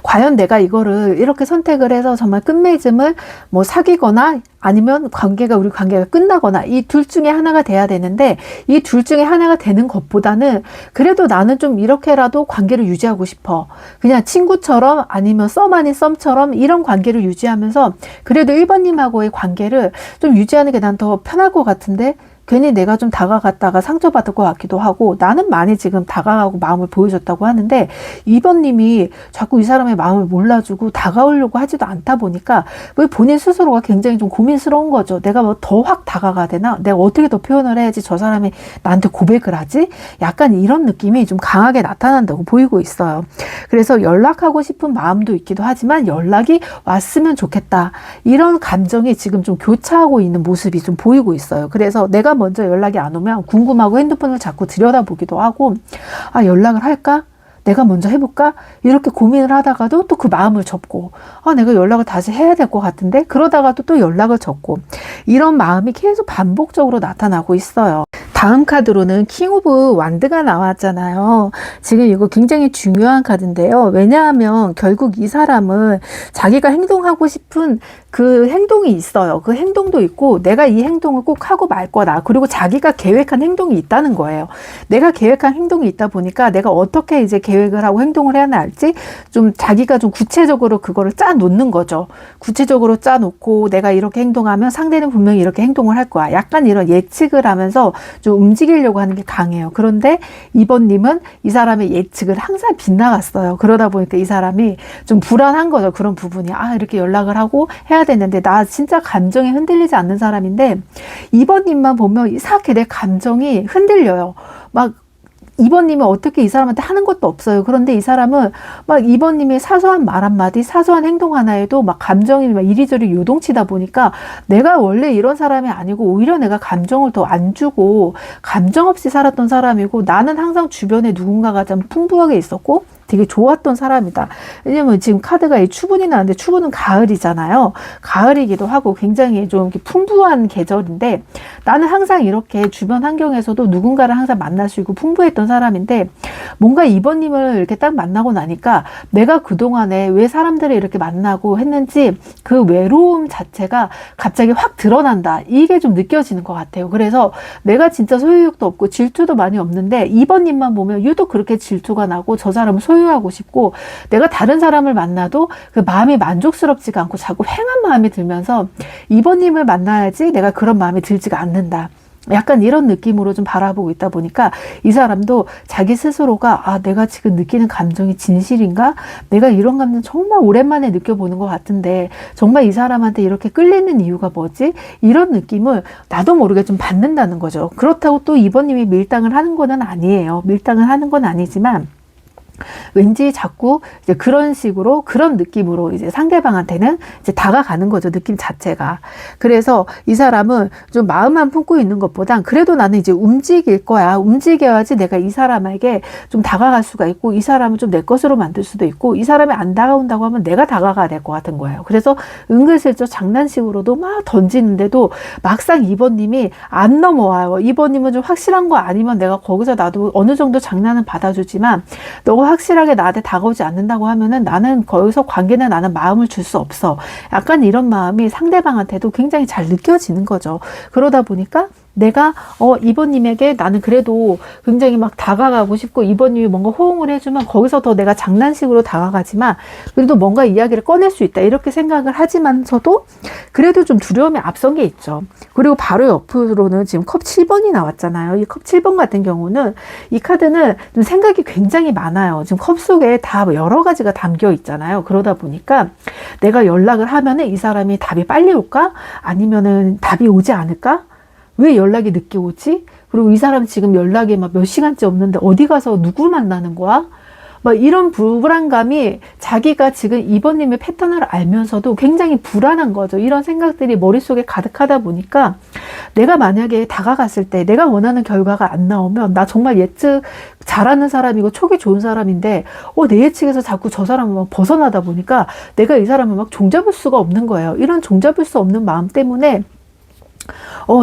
과연 내가 이거를 이렇게 선택을 해서 정말 끝맺음을 뭐 사귀거나 아니면 우리 관계가 끝나거나 이 둘 중에 하나가 돼야 되는데, 이 둘 중에 하나가 되는 것보다는 그래도 나는 좀 이렇게라도 관계를 유지하고 싶어. 그냥 친구처럼 아니면 썸 아닌 썸처럼 이런 관계를 유지하면서 그래도 1번님하고의 관계를 좀 유지하는 게 난 더 편할 것 같은데, 괜히 내가 좀 다가갔다가 상처받을 것 같기도 하고, 나는 많이 지금 다가가고 마음을 보여줬다고 하는데 2번님이 자꾸 이 사람의 마음을 몰라주고 다가오려고 하지도 않다 보니까 왜 본인 스스로가 굉장히 좀 고민스러운 거죠. 내가 뭐 더 확 다가가야 되나? 내가 어떻게 더 표현을 해야지 저 사람이 나한테 고백을 하지? 약간 이런 느낌이 좀 강하게 나타난다고 보이고 있어요. 그래서 연락하고 싶은 마음도 있기도 하지만 연락이 왔으면 좋겠다. 이런 감정이 지금 좀 교차하고 있는 모습이 좀 보이고 있어요. 그래서 내가 먼저 연락이 안 오면 궁금하고 핸드폰을 자꾸 들여다보기도 하고, 연락을 할까? 내가 먼저 해볼까? 이렇게 고민을 하다가도 또 그 마음을 접고, 내가 연락을 다시 해야 될 것 같은데, 그러다가도 또 연락을 접고, 이런 마음이 계속 반복적으로 나타나고 있어요. 다음 카드로는 킹 오브 완드가 나왔잖아요. 지금 이거 굉장히 중요한 카드인데요. 왜냐하면 결국 이 사람은 자기가 행동하고 싶은 그 행동이 있어요. 그 행동도 있고 내가 이 행동을 꼭 하고 말 거다. 그리고 자기가 계획한 행동이 있다는 거예요. 내가 계획한 행동이 있다 보니까 내가 어떻게 이제 계획을 하고 행동을 해야 할지 좀 자기가 좀 구체적으로 그거를 짜 놓는 거죠. 구체적으로 짜 놓고 내가 이렇게 행동하면 상대는 분명히 이렇게 행동을 할 거야. 약간 이런 예측을 하면서 좀 좀 움직이려고 하는 게 강해요. 그런데 2번님은 이 사람의 예측을 항상 빗나갔어요. 그러다 보니까 이 사람이 좀 불안한 거죠. 그런 부분이. 아, 이렇게 연락을 하고 해야 되는데 나 진짜 감정이 흔들리지 않는 사람인데 2번님만 보면 이상하게 내 감정이 흔들려요. 막 2번님은 어떻게 이 사람한테 하는 것도 없어요. 그런데 이 사람은 막 2번님의 사소한 말 한마디, 사소한 행동 하나에도 막 감정이 막 이리저리 요동치다 보니까 내가 원래 이런 사람이 아니고 오히려 내가 감정을 더 안 주고 감정 없이 살았던 사람이고 나는 항상 주변에 누군가가 좀 풍부하게 있었고 되게 좋았던 사람이다. 왜냐면 지금 카드가 이 추분이 나왔는데 추분은 가을이잖아요. 가을이기도 하고 굉장히 좀 이렇게 풍부한 계절인데 나는 항상 이렇게 주변 환경에서도 누군가를 항상 만날 수 있고 풍부했던 사람인데 뭔가 2번님을 이렇게 딱 만나고 나니까 내가 그동안에 왜 사람들을 이렇게 만나고 했는지 그 외로움 자체가 갑자기 확 드러난다. 이게 좀 느껴지는 것 같아요. 그래서 내가 진짜 소유욕도 없고 질투도 많이 없는데 2번님만 보면 유독 그렇게 질투가 나고 저 사람은 소유하고 싶고 내가 다른 사람을 만나도 그 마음이 만족스럽지가 않고 자꾸 횡한 마음이 들면서 2번님을 만나야지 내가 그런 마음이 들지가 않는다. 약간 이런 느낌으로 좀 바라보고 있다 보니까 이 사람도 자기 스스로가 아, 내가 지금 느끼는 감정이 진실인가? 내가 이런 감정 정말 오랜만에 느껴보는 것 같은데 정말 이 사람한테 이렇게 끌리는 이유가 뭐지? 이런 느낌을 나도 모르게 좀 받는다는 거죠. 그렇다고 또 2번님이 밀당을 하는 건 아니에요. 밀당을 하는 건 아니지만 왠지 자꾸 이제 그런 식으로 그런 느낌으로 이제 상대방한테는 이제 다가가는 거죠. 느낌 자체가. 그래서 이 사람은 좀 마음만 품고 있는 것보단 그래도 나는 이제 움직일 거야. 움직여야지 내가 이 사람에게 좀 다가갈 수가 있고 이 사람을 좀 내 것으로 만들 수도 있고 이 사람이 안 다가온다고 하면 내가 다가가야 될 것 같은 거예요. 그래서 은근슬쩍 장난식으로도 막 던지는데도 막상 2번님이 안 넘어와요. 2번님은 좀 확실한 거 아니면 내가 거기서 나도 어느 정도 장난은 받아주지만 너가 확실하게 나한테 다가오지 않는다고 하면은 나는 거기서 관계는 나는 마음을 줄 수 없어. 약간 이런 마음이 상대방한테도 굉장히 잘 느껴지는 거죠. 그러다 보니까 내가 2번님에게 나는 그래도 굉장히 막 다가가고 싶고 2번님이 뭔가 호응을 해주면 거기서 더 내가 장난식으로 다가가지만 그래도 뭔가 이야기를 꺼낼 수 있다 이렇게 생각을 하지만서도 그래도 좀 두려움이 앞선 게 있죠. 그리고 바로 옆으로는 지금 컵 7번이 나왔잖아요. 이 컵 7번 같은 경우는 이 카드는 좀 생각이 굉장히 많아요. 지금 컵 속에 다 여러 가지가 담겨 있잖아요. 그러다 보니까 내가 연락을 하면은 이 사람이 답이 빨리 올까? 아니면은 답이 오지 않을까? 왜 연락이 늦게 오지? 그리고 이 사람 지금 연락이 막 몇 시간째 없는데 어디 가서 누구 만나는 거야? 막 이런 불안감이 자기가 지금 2번님의 패턴을 알면서도 굉장히 불안한 거죠. 이런 생각들이 머릿속에 가득하다 보니까 내가 만약에 다가갔을 때 내가 원하는 결과가 안 나오면 나 정말 예측 잘하는 사람이고 촉이 좋은 사람인데 내 예측에서 자꾸 저 사람을 막 벗어나다 보니까 내가 이 사람을 막 종잡을 수가 없는 거예요. 이런 종잡을 수 없는 마음 때문에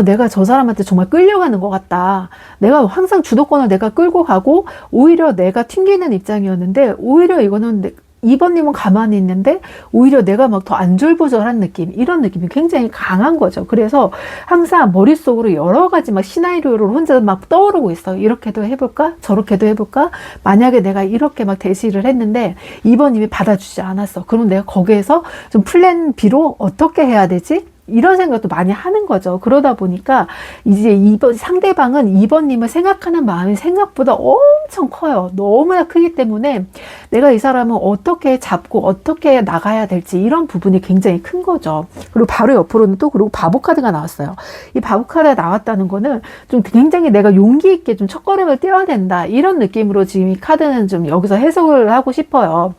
내가 저 사람한테 정말 끌려가는 것 같다. 내가 항상 주도권을 내가 끌고 가고 오히려 내가 튕기는 입장이었는데 오히려 이거는 2번님은 가만히 있는데 오히려 내가 막 더 안절부절한 느낌 이런 느낌이 굉장히 강한 거죠. 그래서 항상 머릿속으로 여러 가지 막 시나리오를 혼자 막 떠오르고 있어. 이렇게도 해볼까? 저렇게도 해볼까? 만약에 내가 이렇게 막 대시를 했는데 2번님이 받아주지 않았어. 그럼 내가 거기에서 좀 플랜 B로 어떻게 해야 되지? 이런 생각도 많이 하는 거죠. 그러다 보니까 이제 상대방은 2번님을 생각하는 마음이 생각보다 엄청 커요. 너무나 크기 때문에 내가 이 사람을 어떻게 잡고 어떻게 나가야 될지 이런 부분이 굉장히 큰 거죠. 그리고 바로 옆으로는 또 그리고 바보 카드가 나왔어요. 이 바보 카드가 나왔다는 거는 좀 굉장히 내가 용기 있게 좀 첫걸음을 떼어야 된다. 이런 느낌으로 지금 이 카드는 좀 여기서 해석을 하고 싶어요.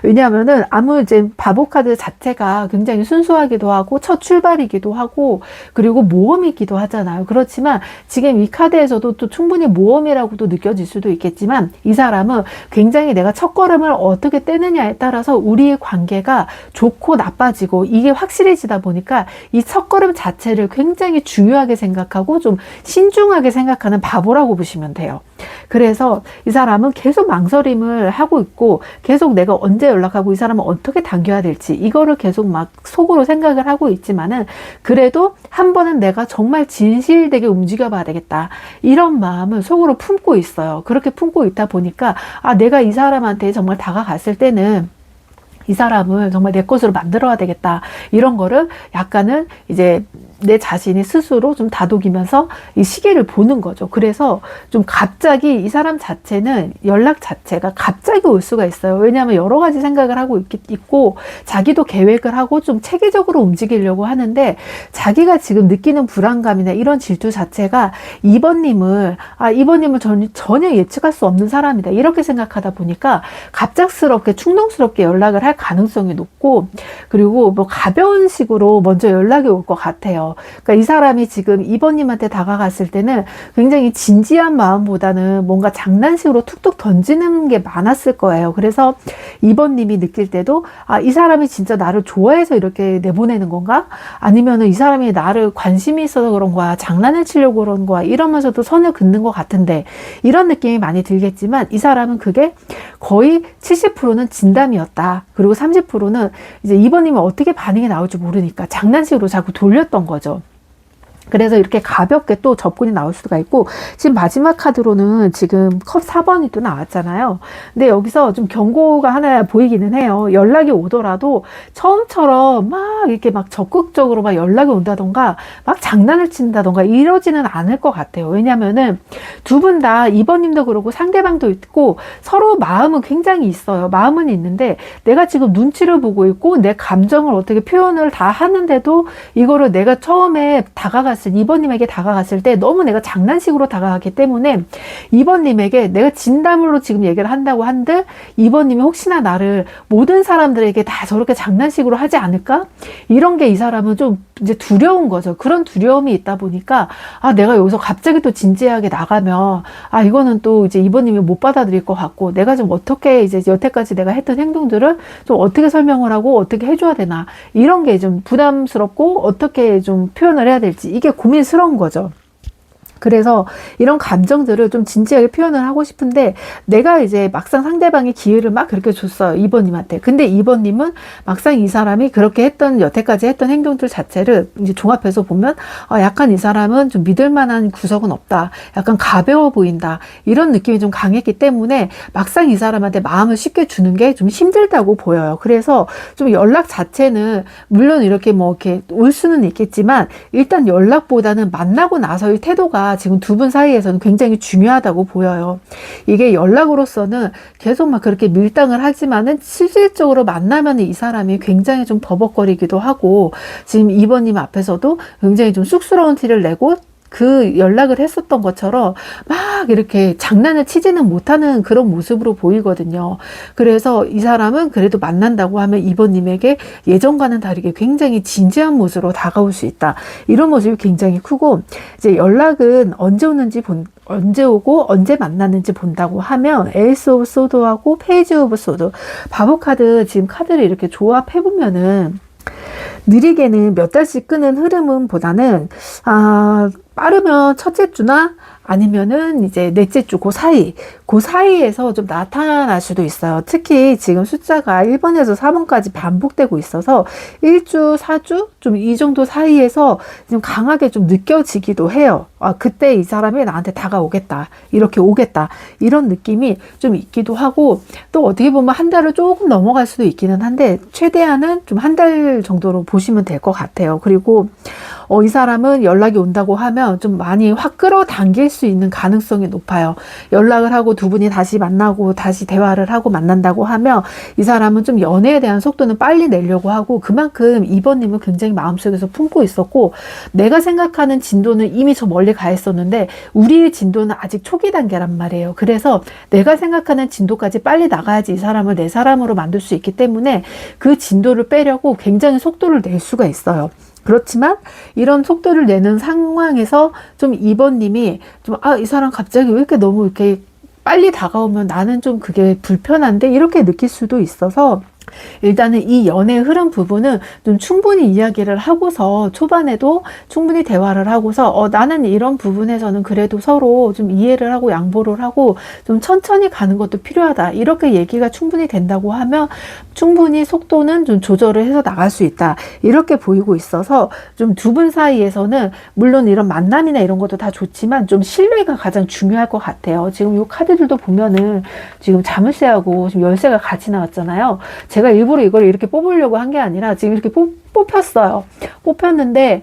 왜냐하면은 이제 바보 카드 자체가 굉장히 순수하기도 하고 첫 출발이기도 하고 그리고 모험이기도 하잖아요. 그렇지만 지금 이 카드에서도 또 충분히 모험이라고도 느껴질 수도 있겠지만 이 사람은 굉장히 내가 첫걸음을 어떻게 떼느냐에 따라서 우리의 관계가 좋고 나빠지고 이게 확실해지다 보니까 이 첫걸음 자체를 굉장히 중요하게 생각하고 좀 신중하게 생각하는 바보라고 보시면 돼요. 그래서 이 사람은 계속 망설임을 하고 있고 계속 내가 언제 연락하고 이 사람은 어떻게 당겨야 될지 이거를 계속 막 속으로 생각을 하고 있지만은 그래도 한 번은 내가 정말 진실되게 움직여 봐야 되겠다 이런 마음을 속으로 품고 있어요. 그렇게 품고 있다 보니까 내가 이 사람한테 정말 다가갔을 때는 이 사람을 정말 내 것으로 만들어야 되겠다. 이런 거를 약간은 이제 내 자신이 스스로 좀 다독이면서 이 시계를 보는 거죠. 그래서 좀 갑자기 이 사람 자체는 연락 자체가 갑자기 올 수가 있어요. 왜냐하면 여러 가지 생각을 하고 있고 자기도 계획을 하고 좀 체계적으로 움직이려고 하는데 자기가 지금 느끼는 불안감이나 이런 질투 자체가 이번님을 전혀 예측할 수 없는 사람이다. 이렇게 생각하다 보니까 갑작스럽게 충동스럽게 연락을 할 가능성이 높고 그리고 뭐 가벼운 식으로 먼저 연락이 올 것 같아요. 그러니까 이 사람이 지금 이번님한테 다가갔을 때는 굉장히 진지한 마음보다는 뭔가 장난식으로 툭툭 던지는 게 많았을 거예요. 그래서 이번님이 느낄 때도 이 사람이 진짜 나를 좋아해서 이렇게 내보내는 건가? 아니면은 이 사람이 나를 관심이 있어서 그런 거야, 장난을 치려고 그런 거야, 이러면서도 선을 긋는 것 같은데 이런 느낌이 많이 들겠지만 이 사람은 그게 거의 70%는 진담이었다. 그리고 30%는 이제 이번님은 어떻게 반응이 나올지 모르니까 장난식으로 자꾸 돌렸던 거죠. 그래서 이렇게 가볍게 또 접근이 나올 수가 있고 지금 마지막 카드로는 지금 컵 4번이 또 나왔잖아요. 근데 여기서 좀 경고가 하나 보이기는 해요. 연락이 오더라도 처음처럼 막 이렇게 막 적극적으로 막 연락이 온다던가 막 장난을 친다던가 이러지는 않을 것 같아요. 왜냐면은 두 분 다 이번님도 그러고 상대방도 있고 서로 마음은 굉장히 있어요. 마음은 있는데 내가 지금 눈치를 보고 있고 내 감정을 어떻게 표현을 다 하는데도 이거를 내가 처음에 이번님에게 다가갔을 때 너무 내가 장난식으로 다가갔기 때문에 이번님에게 내가 진담으로 지금 얘기를 한다고 한들 이번님이 혹시나 나를 모든 사람들에게 다 저렇게 장난식으로 하지 않을까? 이런 게 이 사람은 좀 이제 두려운 거죠. 그런 두려움이 있다 보니까 내가 여기서 갑자기 또 진지하게 나가면 이거는 또 이제 이번님이 못 받아들일 것 같고 내가 좀 어떻게 이제 여태까지 내가 했던 행동들을 좀 어떻게 설명을 하고 어떻게 해줘야 되나 이런 게 좀 부담스럽고 어떻게 좀 표현을 해야 될지 이게 고민스러운 거죠. 그래서 이런 감정들을 좀 진지하게 표현을 하고 싶은데 내가 이제 막상 상대방이 기회를 막 그렇게 줬어요. 이번님한테. 근데 이번님은 막상 이 사람이 그렇게 여태까지 했던 행동들 자체를 이제 종합해서 보면 약간 이 사람은 좀 믿을 만한 구석은 없다. 약간 가벼워 보인다. 이런 느낌이 좀 강했기 때문에 막상 이 사람한테 마음을 쉽게 주는 게 좀 힘들다고 보여요. 그래서 좀 연락 자체는 물론 이렇게 올 수는 있겠지만 일단 연락보다는 만나고 나서의 태도가 지금 두 분 사이에서는 굉장히 중요하다고 보여요. 이게 연락으로서는 계속 막 그렇게 밀당을 하지만은 실질적으로 만나면 이 사람이 굉장히 좀 버벅거리기도 하고 지금 이번님 앞에서도 굉장히 좀 쑥스러운 티를 내고 그 연락을 했었던 것처럼 막 이렇게 장난을 치지는 못하는 그런 모습으로 보이거든요. 그래서 이 사람은 그래도 만난다고 하면 이번님에게 예전과는 다르게 굉장히 진지한 모습으로 다가올 수 있다. 이런 모습이 굉장히 크고 이제 연락은 언제 오고 언제 만났는지 본다고 하면 에이스 오브 소드하고 페이지 오브 소드 바보 카드 지금 카드를 이렇게 조합해 보면은 느리게는 몇 달씩 끄는 흐름은 보다는 빠르면 첫째 주나 아니면은 이제 넷째 주 그 사이에서 좀 나타날 수도 있어요. 특히 지금 숫자가 1번에서 4번까지 반복되고 있어서 1주, 4주 좀 이 정도 사이에서 좀 강하게 좀 느껴지기도 해요. 그때 이 사람이 나한테 다가오겠다. 이렇게 오겠다. 이런 느낌이 좀 있기도 하고 또 어떻게 보면 한 달을 조금 넘어갈 수도 있기는 한데 최대한은 좀 한 달 정도로 보시면 될 것 같아요. 그리고 이 사람은 연락이 온다고 하면 좀 많이 확 끌어당길 수 있는 가능성이 높아요. 연락을 하고 두 분이 다시 만나고 다시 대화를 하고 만난다고 하면 이 사람은 좀 연애에 대한 속도는 빨리 내려고 하고 그만큼 이번님은 굉장히 마음속에서 품고 있었고 내가 생각하는 진도는 이미 저 멀리 가 있었는데 우리의 진도는 아직 초기 단계란 말이에요. 그래서 내가 생각하는 진도까지 빨리 나가야지 이 사람을 내 사람으로 만들 수 있기 때문에 그 진도를 빼려고 굉장히 속도를 낼 수가 있어요. 그렇지만 이런 속도를 내는 상황에서 좀 이번님이 좀 이 사람 갑자기 왜 이렇게 너무 이렇게 빨리 다가오면 나는 좀 그게 불편한데 이렇게 느낄 수도 있어서 일단은 이 연애의 흐름 부분은 좀 충분히 이야기를 하고서 초반에도 충분히 대화를 하고서 나는 이런 부분에서는 그래도 서로 좀 이해를 하고 양보를 하고 좀 천천히 가는 것도 필요하다. 이렇게 얘기가 충분히 된다고 하면 충분히 속도는 좀 조절을 해서 나갈 수 있다. 이렇게 보이고 있어서 좀 두 분 사이에서는 물론 이런 만남이나 이런 것도 다 좋지만 좀 신뢰가 가장 중요할 것 같아요. 지금 이 카드들도 보면은 지금 자물쇠하고 지금 열쇠가 같이 나왔잖아요. 제가 일부러 이걸 이렇게 뽑으려고 한 게 아니라 지금 이렇게 뽑혔어요. 뽑혔는데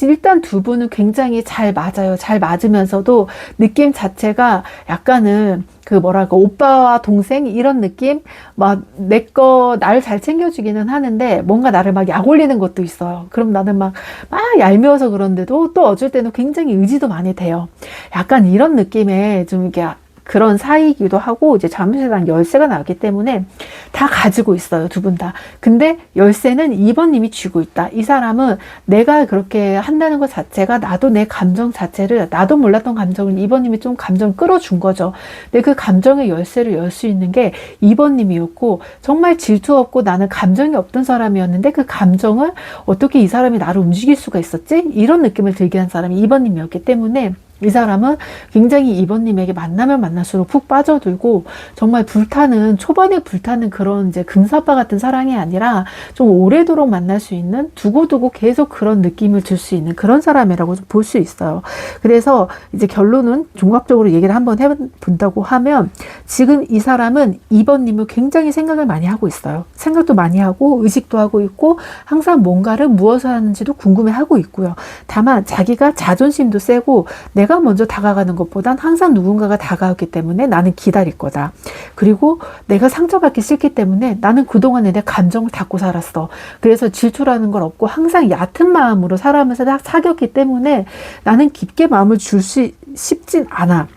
일단 두 분은 굉장히 잘 맞아요. 잘 맞으면서도 느낌 자체가 약간은 그 뭐랄까 오빠와 동생 이런 느낌, 막 날 잘 챙겨주기는 하는데 뭔가 나를 막 약 올리는 것도 있어요. 그럼 나는 막 얄미워서 그런데도 또 어쩔 때는 굉장히 의지도 많이 돼요. 약간 이런 느낌의 좀 이게 그런 사이이기도 하고, 이제 자물쇠랑 열쇠가 나왔기 때문에 다 가지고 있어요, 두 분 다. 근데 열쇠는 2번님이 쥐고 있다. 이 사람은 내가 그렇게 한다는 것 자체가 나도 내 감정 자체를, 나도 몰랐던 감정을 2번님이 좀 감정 끌어준 거죠. 근데 그 감정의 열쇠를 열 수 있는 게 2번님이었고, 정말 질투 없고 나는 감정이 없던 사람이었는데 그 감정을 어떻게 이 사람이 나를 움직일 수가 있었지? 이런 느낌을 들게 한 사람이 2번님이었기 때문에 이 사람은 굉장히 2번님에게 만나면 만날수록 푹 빠져들고, 정말 초반에 불타는 그런 이제 금사빠 같은 사랑이 아니라 좀 오래도록 만날 수 있는, 두고두고 계속 그런 느낌을 줄 수 있는 그런 사람이라고 좀 볼 수 있어요. 그래서 이제 결론은 종합적으로 얘기를 한번 해본다고 하면, 지금 이 사람은 2번님을 굉장히 생각을 많이 하고 있어요. 생각도 많이 하고 의식도 하고 있고 항상 뭔가를 무엇을 하는지도 궁금해하고 있고요. 다만 자기가 자존심도 세고, 내가 먼저 다가가는 것보단 항상 누군가가 다가왔기 때문에 나는 기다릴 거다. 그리고 내가 상처받기 싫기 때문에 나는 그동안에 내 감정을 닫고 살았어. 그래서 질투라는 걸 없고 항상 얕은 마음으로 사람을 사귀었기 때문에 나는 깊게 마음을 줄 수 쉽진 않아.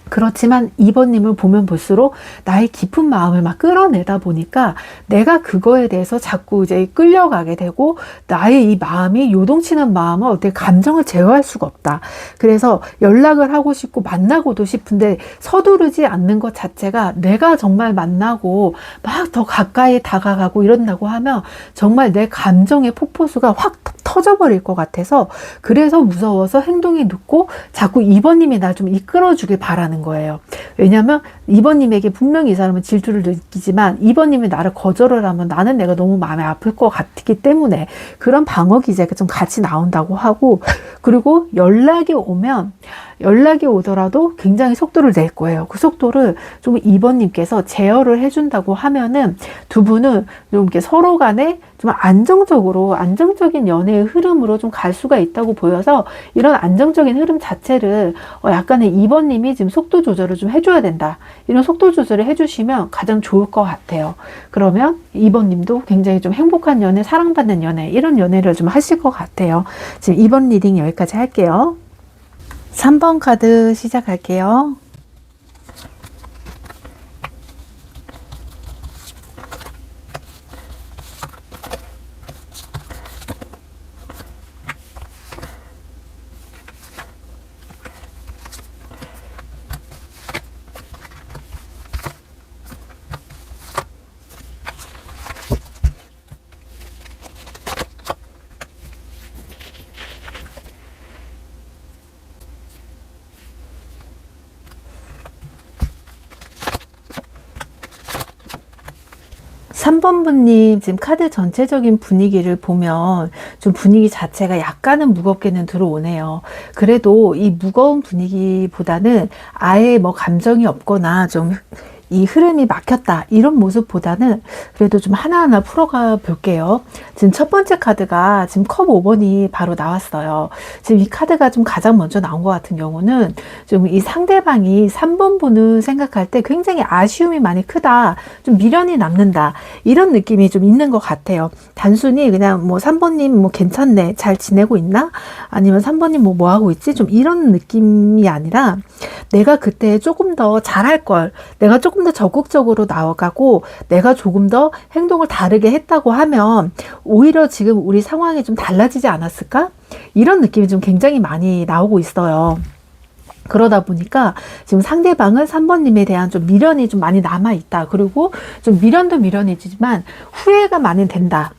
그렇지만 2번님을 보면 볼수록 나의 깊은 마음을 막 끌어내다 보니까 내가 그거에 대해서 자꾸 이제 끌려가게 되고, 나의 이 마음이 요동치는 마음을 어떻게 감정을 제어할 수가 없다. 그래서 연락을 하고 싶고 만나고도 싶은데 서두르지 않는 것 자체가, 내가 정말 만나고 막 더 가까이 다가가고 이런다고 하면 정말 내 감정의 폭포수가 확 터져버릴 것 같아서, 그래서 무서워서 행동이 늦고 자꾸 2번님이 날 좀 이끌어주길 바라는 거예요. 왜냐하면 2번님에게 분명히 이 사람은 질투를 느끼지만 2번님이 나를 거절을 하면 나는 내가 너무 마음이 아플 것 같기 때문에 그런 방어 기제가 좀 같이 나온다고 하고, 그리고 연락이 오더라도 굉장히 속도를 낼 거예요. 그 속도를 좀 2번님께서 제어를 해준다고 하면은 두 분은 좀 이렇게 서로 간에 좀 안정적인 연애의 흐름으로 좀 갈 수가 있다고 보여서, 이런 안정적인 흐름 자체를 약간의 2번님이 지금 속도 조절을 좀 해줘야 된다. 이런 속도 조절을 해주시면 가장 좋을 것 같아요. 그러면 2번님도 굉장히 좀 행복한 연애, 사랑받는 연애, 이런 연애를 좀 하실 것 같아요. 지금 2번 리딩 여기까지 할게요. 3번 카드 시작할게요. 3번 분님 지금 카드 전체적인 분위기를 보면 좀 분위기 자체가 약간은 무겁게는 들어오네요. 그래도 이 무거운 분위기보다는 아예 뭐 감정이 없거나 좀 이 흐름이 막혔다 이런 모습보다는 그래도 좀 하나하나 풀어가 볼게요. 지금 첫 번째 카드가 지금 컵 5번이 바로 나왔어요. 지금 이 카드가 좀 가장 먼저 나온 것 같은 경우는 좀 이 상대방이 3번 분을 생각할 때 굉장히 아쉬움이 많이 크다, 좀 미련이 남는다, 이런 느낌이 좀 있는 것 같아요. 단순히 그냥 뭐 3번님 뭐 괜찮네, 잘 지내고 있나? 아니면 3번님 뭐 하고 있지? 좀 이런 느낌이 아니라, 내가 그때 조금 더 잘할 걸, 내가 조금 더 적극적으로 나아가고 내가 조금 더 행동을 다르게 했다고 하면 오히려 지금 우리 상황이 좀 달라지지 않았을까? 이런 느낌이 좀 굉장히 많이 나오고 있어요. 그러다 보니까 지금 상대방은 3번님에 대한 좀 미련이 좀 많이 남아있다. 그리고 좀 미련도 미련이지만 후회가 많이 된다.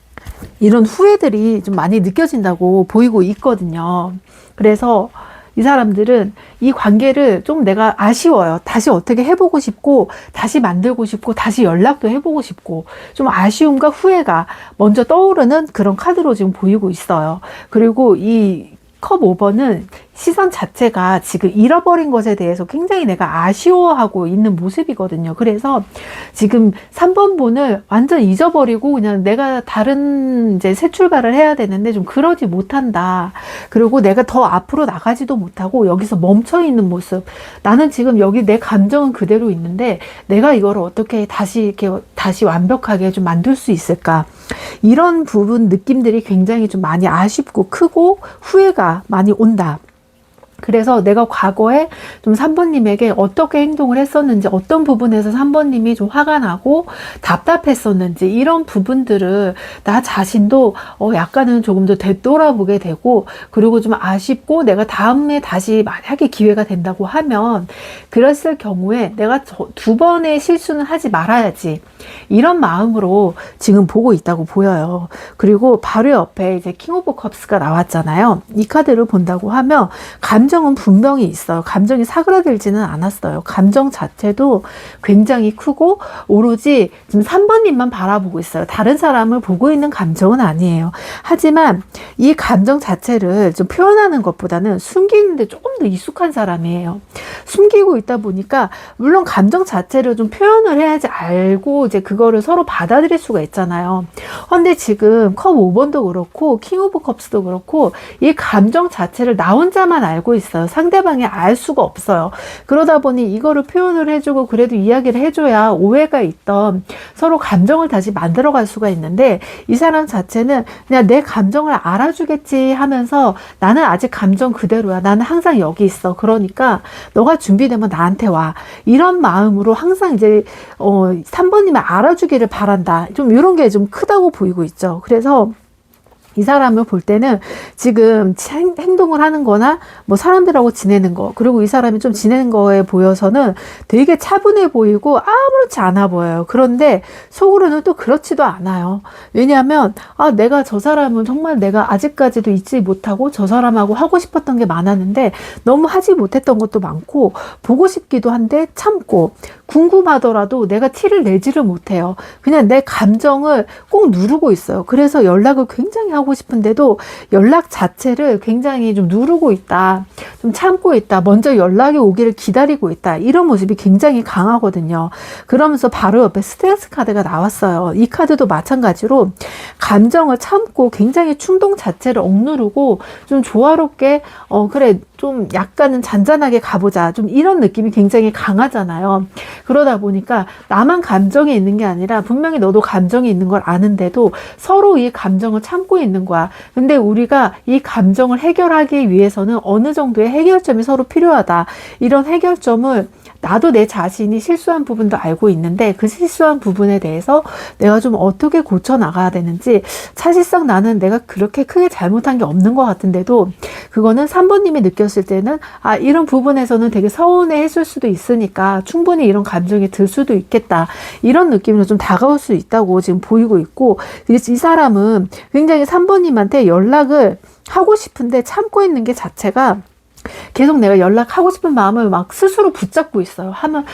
이런 후회들이 좀 많이 느껴진다고 보이고 있거든요. 그래서 이 사람들은 이 관계를 좀 내가 아쉬워요. 다시 어떻게 해보고 싶고, 다시 만들고 싶고, 다시 연락도 해보고 싶고, 좀 아쉬움과 후회가 먼저 떠오르는 그런 카드로 지금 보이고 있어요. 그리고 이 컵 5번은 시선 자체가 지금 잃어버린 것에 대해서 굉장히 내가 아쉬워하고 있는 모습이거든요. 그래서 지금 3번 분을 완전 잊어버리고 그냥 내가 다른 이제 새 출발을 해야 되는데 좀 그러지 못한다. 그리고 내가 더 앞으로 나가지도 못하고 여기서 멈춰 있는 모습. 나는 지금 여기 내 감정은 그대로 있는데 내가 이거를 어떻게 다시 완벽하게 좀 만들 수 있을까? 이런 부분 느낌들이 굉장히 좀 많이 아쉽고 크고 후회가 많이 온다. 그래서 내가 과거에 좀 3번님에게 어떻게 행동을 했었는지, 어떤 부분에서 3번님이 좀 화가 나고 답답했었는지, 이런 부분들을 나 자신도 약간은 조금 더 되돌아보게 되고, 그리고 좀 아쉽고 내가 다음에 다시 만약에 기회가 된다고 하면 그랬을 경우에 내가 두 번의 실수는 하지 말아야지, 이런 마음으로 지금 보고 있다고 보여요. 그리고 바로 옆에 이제 킹 오브 컵스가 나왔잖아요. 이 카드를 본다고 하면 감정은 분명히 있어요. 감정이 사그라들지는 않았어요. 감정 자체도 굉장히 크고 오로지 지금 3번님만 바라보고 있어요. 다른 사람을 보고 있는 감정은 아니에요. 하지만 이 감정 자체를 좀 표현하는 것보다는 숨기는데 조금 더 익숙한 사람이에요. 숨기고 있다 보니까 물론 감정 자체를 좀 표현을 해야지 알고 이제 그거를 서로 받아들일 수가 있잖아요. 근데 지금 컵 5번도 그렇고 킹 오브 컵스도 그렇고 이 감정 자체를 나 혼자만 알고 있어요. 상대방이 알 수가 없어요. 그러다 보니 이거를 표현을 해주고 그래도 이야기를 해줘야 오해가 있던 서로 감정을 다시 만들어갈 수가 있는데, 이 사람 자체는 그냥 내 감정을 알아주겠지 하면서 나는 아직 감정 그대로야. 나는 항상 여기 있어. 그러니까 너가 준비되면 나한테 와. 이런 마음으로 항상 이제 3번님을 알아주기를 바란다. 좀 이런 게 좀 크다고 보이고 있죠. 그래서 이 사람을 볼 때는 지금 행동을 하는 거나 뭐 사람들하고 지내는 거, 그리고 이 사람이 좀 지내는 거에 보여서는 되게 차분해 보이고 아무렇지 않아 보여요. 그런데 속으로는 또 그렇지도 않아요. 왜냐하면 내가 저 사람은 정말 내가 아직까지도 잊지 못하고 저 사람하고 하고 싶었던 게 많았는데 너무 하지 못했던 것도 많고 보고 싶기도 한데 참고, 궁금하더라도 내가 티를 내지를 못해요. 그냥 내 감정을 꼭 누르고 있어요. 그래서 연락을 굉장히 하고 싶은데도 연락 자체를 굉장히 좀 누르고 있다, 좀 참고 있다, 먼저 연락이 오기를 기다리고 있다, 이런 모습이 굉장히 강하거든요. 그러면서 바로 옆에 스트레스 카드가 나왔어요. 이 카드도 마찬가지로 감정을 참고 굉장히 충동 자체를 억누르고 좀 조화롭게 그래 좀 약간은 잔잔하게 가보자, 좀 이런 느낌이 굉장히 강하잖아요. 그러다 보니까 나만 감정이 있는 게 아니라 분명히 너도 감정이 있는 걸 아는데도 서로 이 감정을 참고 있는 거야. 근데 우리가 이 감정을 해결하기 위해서는 어느 정도의 해결점이 서로 필요하다. 이런 해결점을 나도 내 자신이 실수한 부분도 알고 있는데 그 실수한 부분에 대해서 내가 좀 어떻게 고쳐 나가야 되는지, 사실상 나는 내가 그렇게 크게 잘못한 게 없는 것 같은데도 그거는 3번님이 느꼈을 때는 이런 부분에서는 되게 서운해 했을 수도 있으니까 충분히 이런 감정이 들 수도 있겠다, 이런 느낌으로 좀 다가올 수 있다고 지금 보이고 있고, 이 사람은 굉장히 3번님한테 연락을 하고 싶은데 참고 있는 게 자체가 계속 내가 연락하고 싶은 마음을 막 스스로 붙잡고 있어요. 하면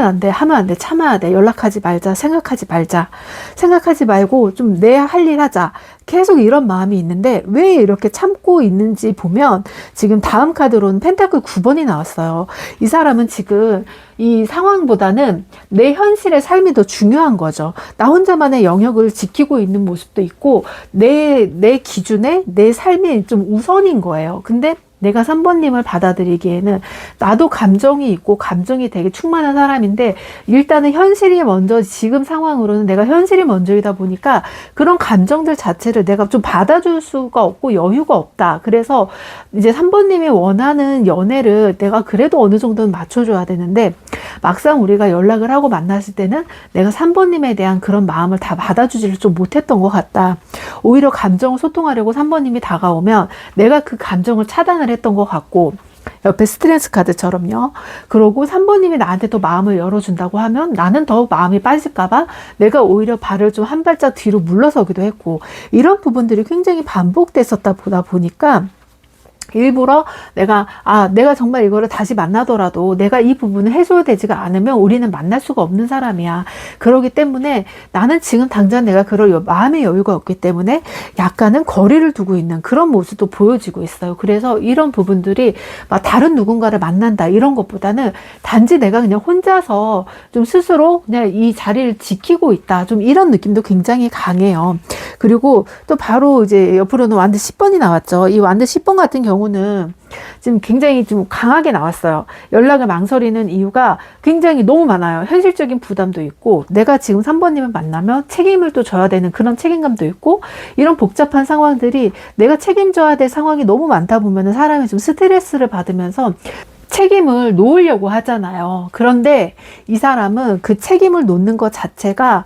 안 돼, 참아야 돼, 연락하지 말자, 생각하지 말고 좀 내 할 일 하자, 계속 이런 마음이 있는데 왜 이렇게 참고 있는지 보면 지금 다음 카드로는 펜타클 9번이 나왔어요. 이 사람은 지금 이 상황보다는 내 현실의 삶이 더 중요한 거죠. 나 혼자만의 영역을 지키고 있는 모습도 있고 내 기준에 내 삶이 좀 우선인 거예요. 근데 내가 3번님을 받아들이기에는 나도 감정이 있고 감정이 되게 충만한 사람인데 일단은 현실이 먼저, 지금 상황으로는 내가 현실이 먼저이다 보니까 그런 감정들 자체를 내가 좀 받아줄 수가 없고 여유가 없다. 그래서 이제 3번님이 원하는 연애를 내가 그래도 어느 정도는 맞춰줘야 되는데 막상 우리가 연락을 하고 만났을 때는 내가 3번님에 대한 그런 마음을 다 받아주지를 좀 못했던 것 같다. 오히려 감정을 소통하려고 3번님이 다가오면 내가 그 감정을 차단을 했던 것 같고, 옆에 스트레스 카드처럼요. 그러고 3번님이 나한테 또 마음을 열어준다고 하면 나는 더 마음이 빠질까봐 내가 오히려 발을 좀 한 발짝 뒤로 물러서기도 했고, 이런 부분들이 굉장히 반복됐었다 보다 보니까 일부러 내가 정말 이거를 다시 만나더라도 내가 이 부분을 해소되지가 않으면 우리는 만날 수가 없는 사람이야. 그러기 때문에 나는 지금 당장 내가 그럴 마음의 여유가 없기 때문에 약간은 거리를 두고 있는 그런 모습도 보여지고 있어요. 그래서 이런 부분들이 막 다른 누군가를 만난다 이런 것보다는 단지 내가 그냥 혼자서 좀 스스로 그냥 이 자리를 지키고 있다. 좀 이런 느낌도 굉장히 강해요. 그리고 또 바로 이제 옆으로는 완드 10번이 나왔죠. 이 완드 10번 같은 경우는 지금 굉장히 좀 강하게 나왔어요. 연락을 망설이는 이유가 굉장히 너무 많아요. 현실적인 부담도 있고, 내가 지금 3번님을 만나면 책임을 또 져야 되는 그런 책임감도 있고, 이런 복잡한 상황들이 내가 책임져야 될 상황이 너무 많다 보면 사람이 좀 스트레스를 받으면서 책임을 놓으려고 하잖아요. 그런데 이 사람은 그 책임을 놓는 것 자체가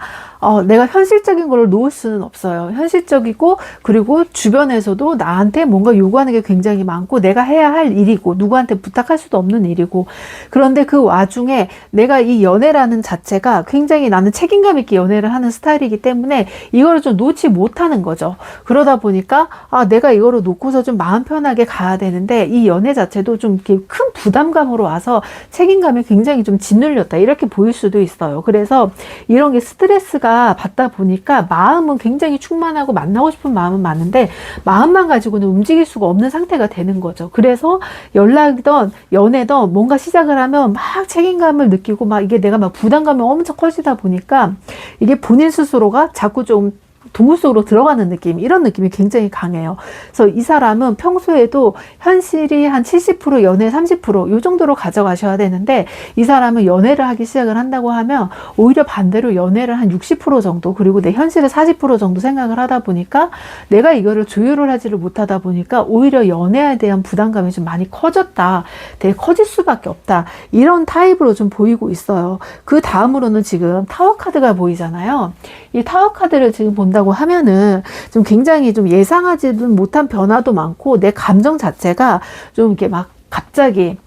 내가 현실적인 걸 놓을 수는 없어요. 현실적이고, 그리고 주변에서도 나한테 뭔가 요구하는 게 굉장히 많고, 내가 해야 할 일이고, 누구한테 부탁할 수도 없는 일이고, 그런데 그 와중에 내가 이 연애라는 자체가 굉장히 나는 책임감 있게 연애를 하는 스타일이기 때문에 이거를 좀 놓지 못하는 거죠. 그러다 보니까 내가 이거를 놓고서 좀 마음 편하게 가야 되는데, 이 연애 자체도 좀 이렇게 큰 부담감으로 와서 책임감이 굉장히 좀 짓눌렸다 이렇게 보일 수도 있어요. 그래서 이런 게 스트레스가 받다 보니까 마음은 굉장히 충만하고 만나고 싶은 마음은 많은데 마음만 가지고는 움직일 수가 없는 상태가 되는 거죠. 그래서 연락이든 연애든 뭔가 시작을 하면 막 책임감을 느끼고 막 이게 내가 막 부담감이 엄청 커지다 보니까 이게 본인 스스로가 자꾸 좀 동굴 속으로 들어가는 느낌, 이런 느낌이 굉장히 강해요. 그래서 이 사람은 평소에도 현실이 한 70%, 연애 30%이 정도로 가져가셔야 되는데, 이 사람은 연애를 하기 시작을 한다고 하면 오히려 반대로 연애를 한 60% 정도, 그리고 내 현실을 40% 정도 생각을 하다 보니까 내가 이거를 조율을 하지를 못하다 보니까 오히려 연애에 대한 부담감이 좀 많이 커졌다, 되게 커질 수밖에 없다, 이런 타입으로 좀 보이고 있어요. 그 다음으로는 지금 타워 카드가 보이잖아요. 이 타워 카드를 지금 본다고 하면은 좀 굉장히 좀 예상하지도 못한 변화도 많고, 내 감정 자체가 좀 이렇게 막 갑자기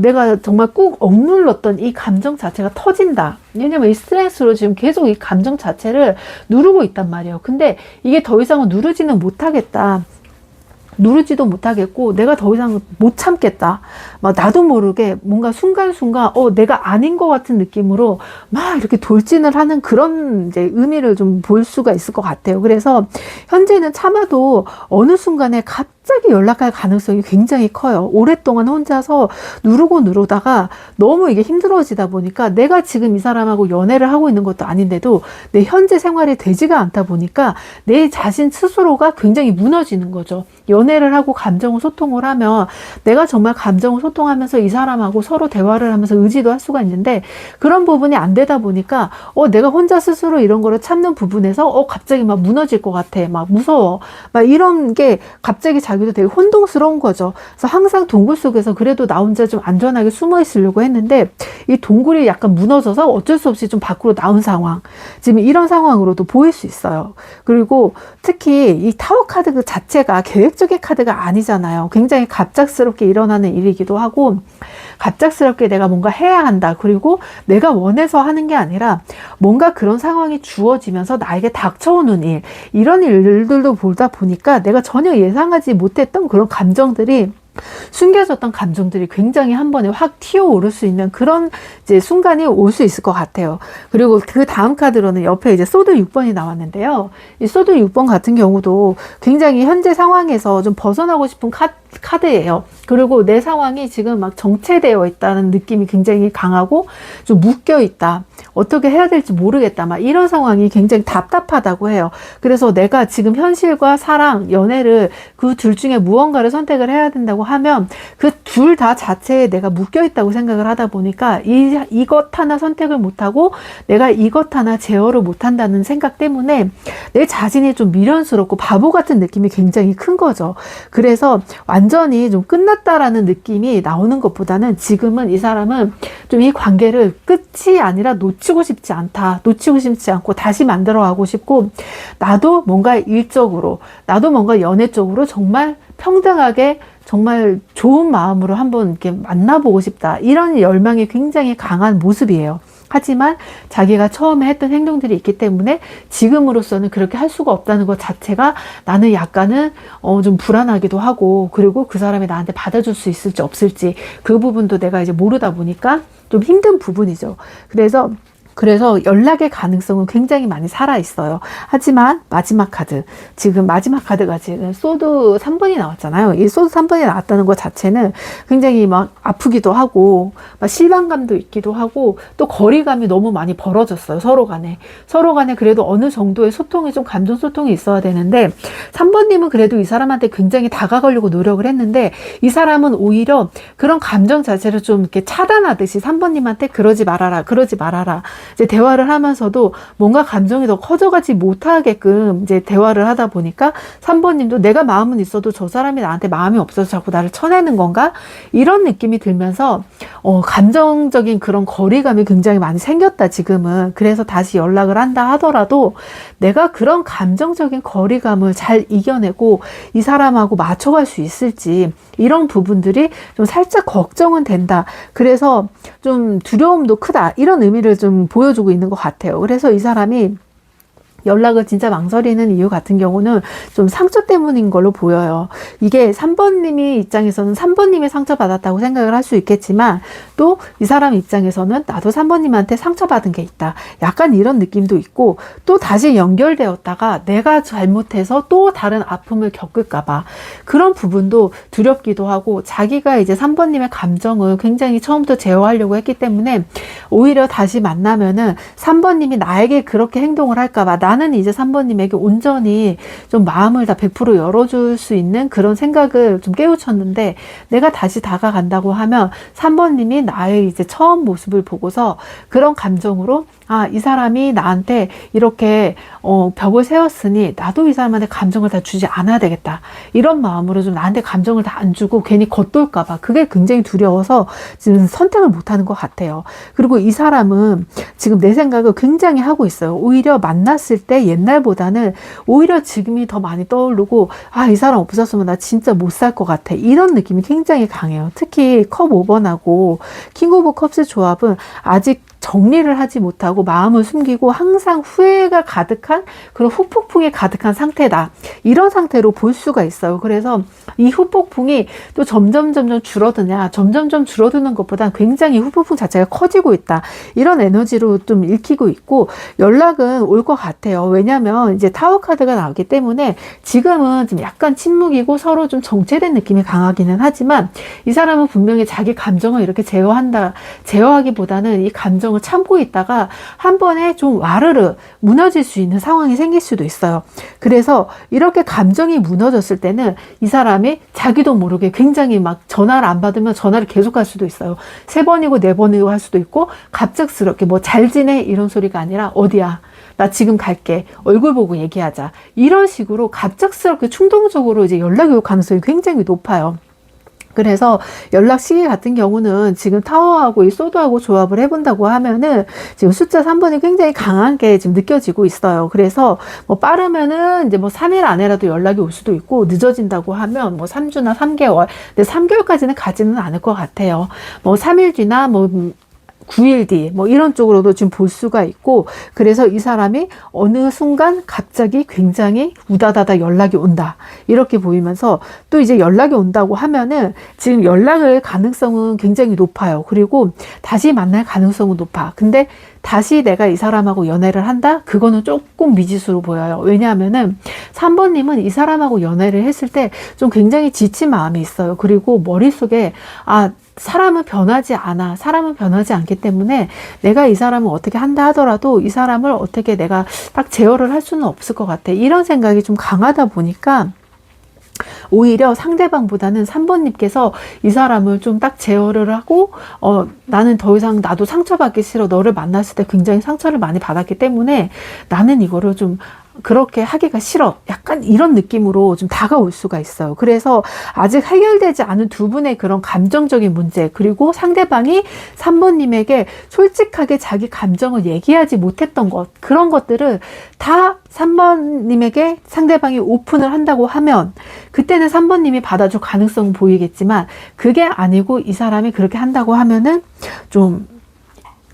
내가 정말 꾹 억눌렀던 이 감정 자체가 터진다. 왜냐면 이 스트레스로 지금 계속 이 감정 자체를 누르고 있단 말이에요. 근데 이게 더 이상은 누르지는 못하겠다. 누르지도 못하겠고 내가 더 이상 못 참겠다. 막 나도 모르게 뭔가 순간순간 내가 아닌 것 같은 느낌으로 막 이렇게 돌진을 하는 그런 이제 의미를 좀 볼 수가 있을 것 같아요. 그래서 현재는 참아도 어느 순간에 갑자기 연락할 가능성이 굉장히 커요. 오랫동안 혼자서 누르다가 너무 이게 힘들어지다 보니까 내가 지금 이 사람하고 연애를 하고 있는 것도 아닌데도 내 현재 생활이 되지가 않다 보니까 내 자신 스스로가 굉장히 무너지는 거죠. 연애를 하고 감정을 소통을 하면 내가 정말 감정을 소통하면서 이 사람하고 서로 대화를 하면서 의지도 할 수가 있는데, 그런 부분이 안 되다 보니까 내가 혼자 스스로 이런 거를 참는 부분에서 갑자기 막 무너질 것 같아, 막 무서워, 막 이런 게 갑자기 자기도 되게 혼동스러운 거죠. 그래서 항상 동굴 속에서 그래도 나 혼자 좀 안전하게 숨어 있으려고 했는데 이 동굴이 약간 무너져서 어쩔 수 없이 좀 밖으로 나온 상황, 지금 이런 상황으로도 보일 수 있어요. 그리고 특히 이 타워 카드 그 자체가 계획적인 카드가 아니잖아요. 굉장히 갑작스럽게 일어나는 일이기도 하고, 갑작스럽게 내가 뭔가 해야 한다, 그리고 내가 원해서 하는 게 아니라 뭔가 그런 상황이 주어지면서 나에게 닥쳐오는 일, 이런 일들도 보다 보니까 내가 전혀 예상하지 못했던 그런 감정들이, 숨겨졌던 감정들이 굉장히 한 번에 확 튀어오를 수 있는 그런 이제 순간이 올 수 있을 것 같아요. 그리고 그 다음 카드로는 옆에 이제 소드 6번이 나왔는데요. 이 소드 6번 같은 경우도 굉장히 현재 상황에서 좀 벗어나고 싶은 카드예요. 그리고 내 상황이 지금 막 정체되어 있다는 느낌이 굉장히 강하고 좀 묶여 있다. 어떻게 해야 될지 모르겠다. 막 이런 상황이 굉장히 답답하다고 해요. 그래서 내가 지금 현실과 사랑, 연애를 그 둘 중에 무언가를 선택을 해야 된다고 하면 그 둘 다 자체에 내가 묶여 있다고 생각을 하다 보니까 이것 하나 선택을 못하고 내가 이것 하나 제어를 못한다는 생각 때문에 내 자신이 좀 미련스럽고 바보 같은 느낌이 굉장히 큰 거죠. 그래서 완전히 좀 끝났다라는 느낌이 나오는 것보다는 지금은 이 사람은 좀 이 관계를 끝이 아니라 놓치고 싶지 않다. 놓치고 싶지 않고 다시 만들어가고 싶고, 나도 뭔가 일적으로, 나도 뭔가 연애 쪽으로 정말 평등하게 정말 좋은 마음으로 한번 이렇게 만나보고 싶다. 이런 열망이 굉장히 강한 모습이에요. 하지만 자기가 처음에 했던 행동들이 있기 때문에 지금으로서는 그렇게 할 수가 없다는 것 자체가 나는 약간은 좀 불안하기도 하고, 그리고 그 사람이 나한테 받아줄 수 있을지 없을지 그 부분도 내가 이제 모르다 보니까 좀 힘든 부분이죠. 그래서 연락의 가능성은 굉장히 많이 살아있어요. 하지만 마지막 카드, 지금 마지막 카드가 지금 소드 3번이 나왔잖아요. 이 소드 3번이 나왔다는 것 자체는 굉장히 막 아프기도 하고 막 실망감도 있기도 하고 또 거리감이 너무 많이 벌어졌어요. 서로 간에 그래도 어느 정도의 소통이, 좀 감정 소통이 있어야 되는데 3번님은 그래도 이 사람한테 굉장히 다가가려고 노력을 했는데 이 사람은 오히려 그런 감정 자체를 좀 이렇게 차단하듯이 3번님한테 그러지 말아라 이제 대화를 하면서도 뭔가 감정이 더 커져가지 못하게끔 이제 대화를 하다 보니까 3번님도 내가 마음은 있어도 저 사람이 나한테 마음이 없어서 자꾸 나를 쳐내는 건가? 이런 느낌이 들면서 감정적인 그런 거리감이 굉장히 많이 생겼다 지금은. 그래서 다시 연락을 한다 하더라도 내가 그런 감정적인 거리감을 잘 이겨내고 이 사람하고 맞춰갈 수 있을지, 이런 부분들이 좀 살짝 걱정은 된다. 그래서 좀 두려움도 크다, 이런 의미를 좀 보여주고 있는 것 같아요. 그래서 이 사람이 연락을 진짜 망설이는 이유 같은 경우는 좀 상처 때문인 걸로 보여요. 이게 3번님이 입장에서는 3번님이 상처받았다고 생각을 할 수 있겠지만 또 이 사람 입장에서는 나도 3번님한테 상처받은 게 있다, 약간 이런 느낌도 있고, 또 다시 연결되었다가 내가 잘못해서 또 다른 아픔을 겪을까 봐 그런 부분도 두렵기도 하고, 자기가 이제 3번님의 감정을 굉장히 처음부터 제어하려고 했기 때문에 오히려 다시 만나면은 3번님이 나에게 그렇게 행동을 할까 봐 나는 이제 3번님에게 온전히 좀 마음을 다 100% 열어줄 수 있는 그런 생각을 좀 깨우쳤는데, 내가 다시 다가간다고 하면 3번님이 나의 이제 처음 모습을 보고서 그런 감정으로 이 사람이 나한테 이렇게 벽을 세웠으니 나도 이 사람한테 감정을 다 주지 않아야 되겠다, 이런 마음으로 좀 나한테 감정을 다 안 주고 괜히 겉돌까 봐 그게 굉장히 두려워서 지금 선택을 못하는 것 같아요. 그리고 이 사람은 지금 내 생각을 굉장히 하고 있어요. 오히려 만났을 때 옛날보다는 오히려 지금이 더 많이 떠오르고, 이 사람 없었으면 나 진짜 못 살 것 같아, 이런 느낌이 굉장히 강해요. 특히 컵 5번하고 킹 오브 컵스 조합은 아직 정리를 하지 못하고 마음을 숨기고 항상 후회가 가득한 그런 후폭풍이 가득한 상태다, 이런 상태로 볼 수가 있어요. 그래서 이 후폭풍이 또 점점 줄어드냐, 점점 줄어드는 것보다 굉장히 후폭풍 자체가 커지고 있다, 이런 에너지로 좀 읽히고 있고, 연락은 올 것 같아요. 왜냐면 이제 타워 카드가 나오기 때문에 지금은 좀 약간 침묵이고 서로 좀 정체된 느낌이 강하기는 하지만 이 사람은 분명히 자기 감정을 이렇게 제어하기보다는 이 감정을 참고 있다가 한 번에 좀 와르르 무너질 수 있는 상황이 생길 수도 있어요. 그래서 이렇게 감정이 무너졌을 때는 이 사람이 자기도 모르게 굉장히 막 전화를 안 받으면 전화를 계속할 수도 있어요. 3번이고 4번이고 할 수도 있고, 갑작스럽게 뭐 잘 지내 이런 소리가 아니라 어디야, 나 지금 갈게, 얼굴 보고 얘기하자, 이런 식으로 갑작스럽게 충동적으로 이제 연락이 올 가능성이 굉장히 높아요. 그래서 연락 시기 같은 경우는 지금 타워하고 이 소드하고 조합을 해본다고 하면은 지금 숫자 3번이 굉장히 강하게 지금 느껴지고 있어요. 그래서 뭐 빠르면은 이제 뭐 3일 안에라도 연락이 올 수도 있고, 늦어진다고 하면 뭐 3주나 3개월, 근데 3개월까지는 가지는 않을 것 같아요. 뭐 3일 뒤나 뭐 9일 뒤 뭐 이런 쪽으로도 지금 볼 수가 있고, 그래서 이 사람이 어느 순간 갑자기 굉장히 우다다다 연락이 온다, 이렇게 보이면서 또 이제 연락이 온다고 하면은 지금 연락을 가능성은 굉장히 높아요. 그리고 다시 만날 가능성은 높아. 근데 다시 내가 이 사람하고 연애를 한다? 그거는 조금 미지수로 보여요. 왜냐하면은 3번님은 이 사람하고 연애를 했을 때 좀 굉장히 지친 마음이 있어요. 그리고 머릿속에 사람은 변하지 않기 때문에 내가 이 사람을 어떻게 한다 하더라도 이 사람을 어떻게 내가 딱 제어를 할 수는 없을 것 같아, 이런 생각이 좀 강하다 보니까 오히려 상대방보다는 3번님께서 이 사람을 좀 딱 제어를 하고, 나는 더 이상 나도 상처받기 싫어, 너를 만났을 때 굉장히 상처를 많이 받았기 때문에 나는 이거를 좀 그렇게 하기가 싫어, 약간 이런 느낌으로 좀 다가올 수가 있어요. 그래서 아직 해결되지 않은 두 분의 그런 감정적인 문제, 그리고 상대방이 3번님에게 솔직하게 자기 감정을 얘기하지 못했던 것, 그런 것들을 다 3번님에게 상대방이 오픈을 한다고 하면 그때는 3번님이 받아줄 가능성은 보이겠지만, 그게 아니고 이 사람이 그렇게 한다고 하면은 좀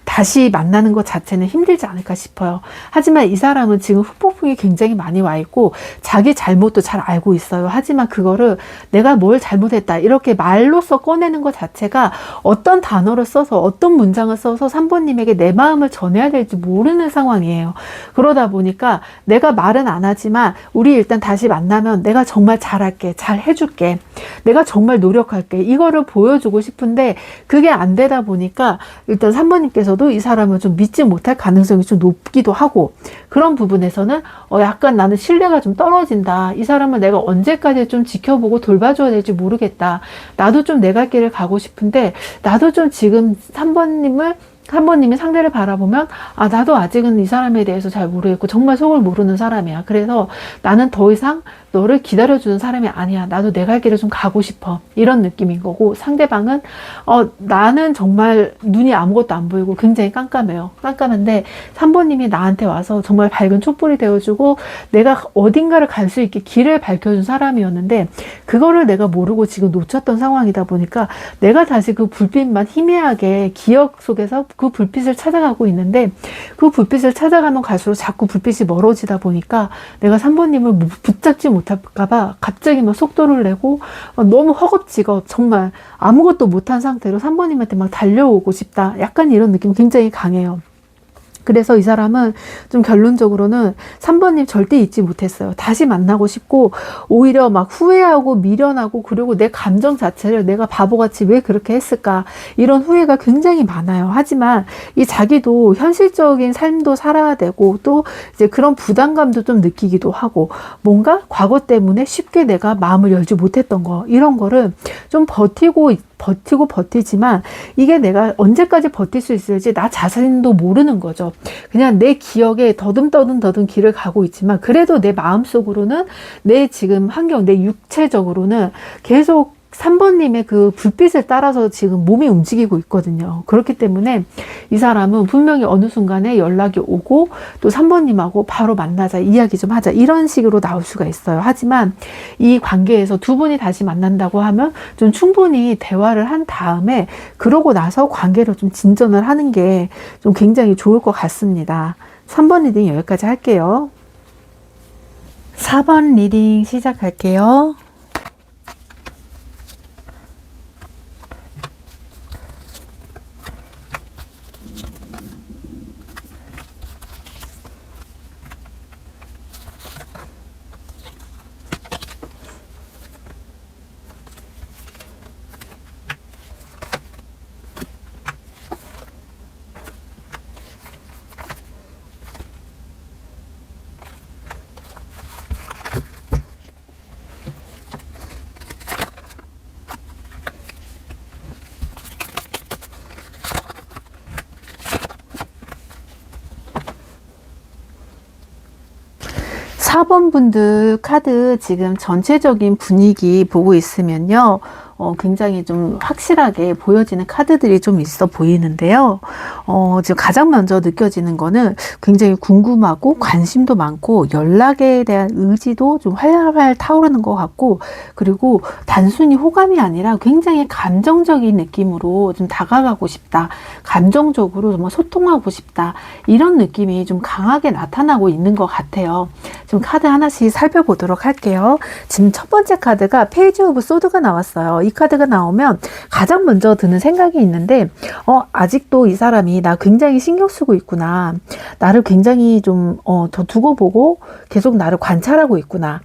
다시 만나는 것 자체는 힘들지 않을까 싶어요. 하지만 이 사람은 지금 후폭풍이 굉장히 많이 와 있고 자기 잘못도 잘 알고 있어요. 하지만 그거를 내가 뭘 잘못했다 이렇게 말로써 꺼내는 것 자체가 어떤 단어를 써서 어떤 문장을 써서 3번님에게 내 마음을 전해야 될지 모르는 상황이에요. 그러다 보니까 내가 말은 안 하지만 우리 일단 다시 만나면 내가 정말 잘할게, 잘 해줄게, 내가 정말 노력할게, 이거를 보여주고 싶은데 그게 안 되다 보니까 일단 3번님께서도 이 사람을 좀 믿지 못할 가능성이 좀 높기도 하고, 그런 부분에서는 약간 나는 신뢰가 좀 떨어진다, 이 사람을 내가 언제까지 좀 지켜보고 돌봐줘야 될지 모르겠다, 나도 좀 내 갈 길을 가고 싶은데 나도 좀 지금 3번님이 상대를 바라보면 나도 아직은 이 사람에 대해서 잘 모르겠고 정말 속을 모르는 사람이야. 그래서 나는 더 이상 너를 기다려주는 사람이 아니야. 나도 내 갈 길을 좀 가고 싶어. 이런 느낌인 거고, 상대방은 나는 정말 눈이 아무것도 안 보이고 굉장히 깜깜해요. 깜깜한데 3번님이 나한테 와서 정말 밝은 촛불이 되어주고 내가 어딘가를 갈 수 있게 길을 밝혀준 사람이었는데 그거를 내가 모르고 지금 놓쳤던 상황이다 보니까 내가 다시 그 불빛만 희미하게 기억 속에서 그 불빛을 찾아가고 있는데, 그 불빛을 찾아가면 갈수록 자꾸 불빛이 멀어지다 보니까 내가 3번님을 붙잡지 못할까봐 갑자기 막 속도를 내고 너무 허겁지겁 정말 아무것도 못한 상태로 3번님한테 막 달려오고 싶다, 약간 이런 느낌이 굉장히 강해요. 그래서 이 사람은 좀 결론적으로는 3번님 절대 잊지 못했어요. 다시 만나고 싶고 오히려 막 후회하고 미련하고, 그리고 내 감정 자체를 내가 바보같이 왜 그렇게 했을까, 이런 후회가 굉장히 많아요. 하지만 이 자기도 현실적인 삶도 살아야 되고 또 이제 그런 부담감도 좀 느끼기도 하고, 뭔가 과거 때문에 쉽게 내가 마음을 열지 못했던 거, 이런 거를 좀 버티지만 이게 내가 언제까지 버틸 수 있을지 나 자신도 모르는 거죠. 그냥 내 기억에 더듬 길을 가고 있지만 그래도 내 마음속으로는, 내 지금 환경, 내 육체적으로는 계속 3번님의 그 불빛을 따라서 지금 몸이 움직이고 있거든요. 그렇기 때문에 이 사람은 분명히 어느 순간에 연락이 오고 또 3번님하고 바로 만나자, 이야기 좀 하자, 이런 식으로 나올 수가 있어요. 하지만 이 관계에서 두 분이 다시 만난다고 하면 좀 충분히 대화를 한 다음에 그러고 나서 관계를 좀 진전을 하는 게 좀 굉장히 좋을 것 같습니다. 3번 리딩 여기까지 할게요. 4번 리딩 시작할게요. 4번 분들 카드 지금 전체적인 분위기 보고 있으면요, 굉장히 좀 확실하게 보여지는 카드들이 좀 있어 보이는데요. 지금 가장 먼저 느껴지는 거는 굉장히 궁금하고 관심도 많고 연락에 대한 의지도 좀 활활 타오르는 것 같고, 그리고 단순히 호감이 아니라 굉장히 감정적인 느낌으로 좀 다가가고 싶다, 감정적으로 정말 소통하고 싶다, 이런 느낌이 좀 강하게 나타나고 있는 것 같아요. 좀 카드 하나씩 살펴보도록 할게요. 지금 첫 번째 카드가 페이지 오브 소드가 나왔어요. 이 카드가 나오면 가장 먼저 드는 생각이 있는데, 아직도 이 사람이 나 굉장히 신경 쓰고 있구나, 나를 굉장히 좀 더 두고 보고 계속 나를 관찰하고 있구나.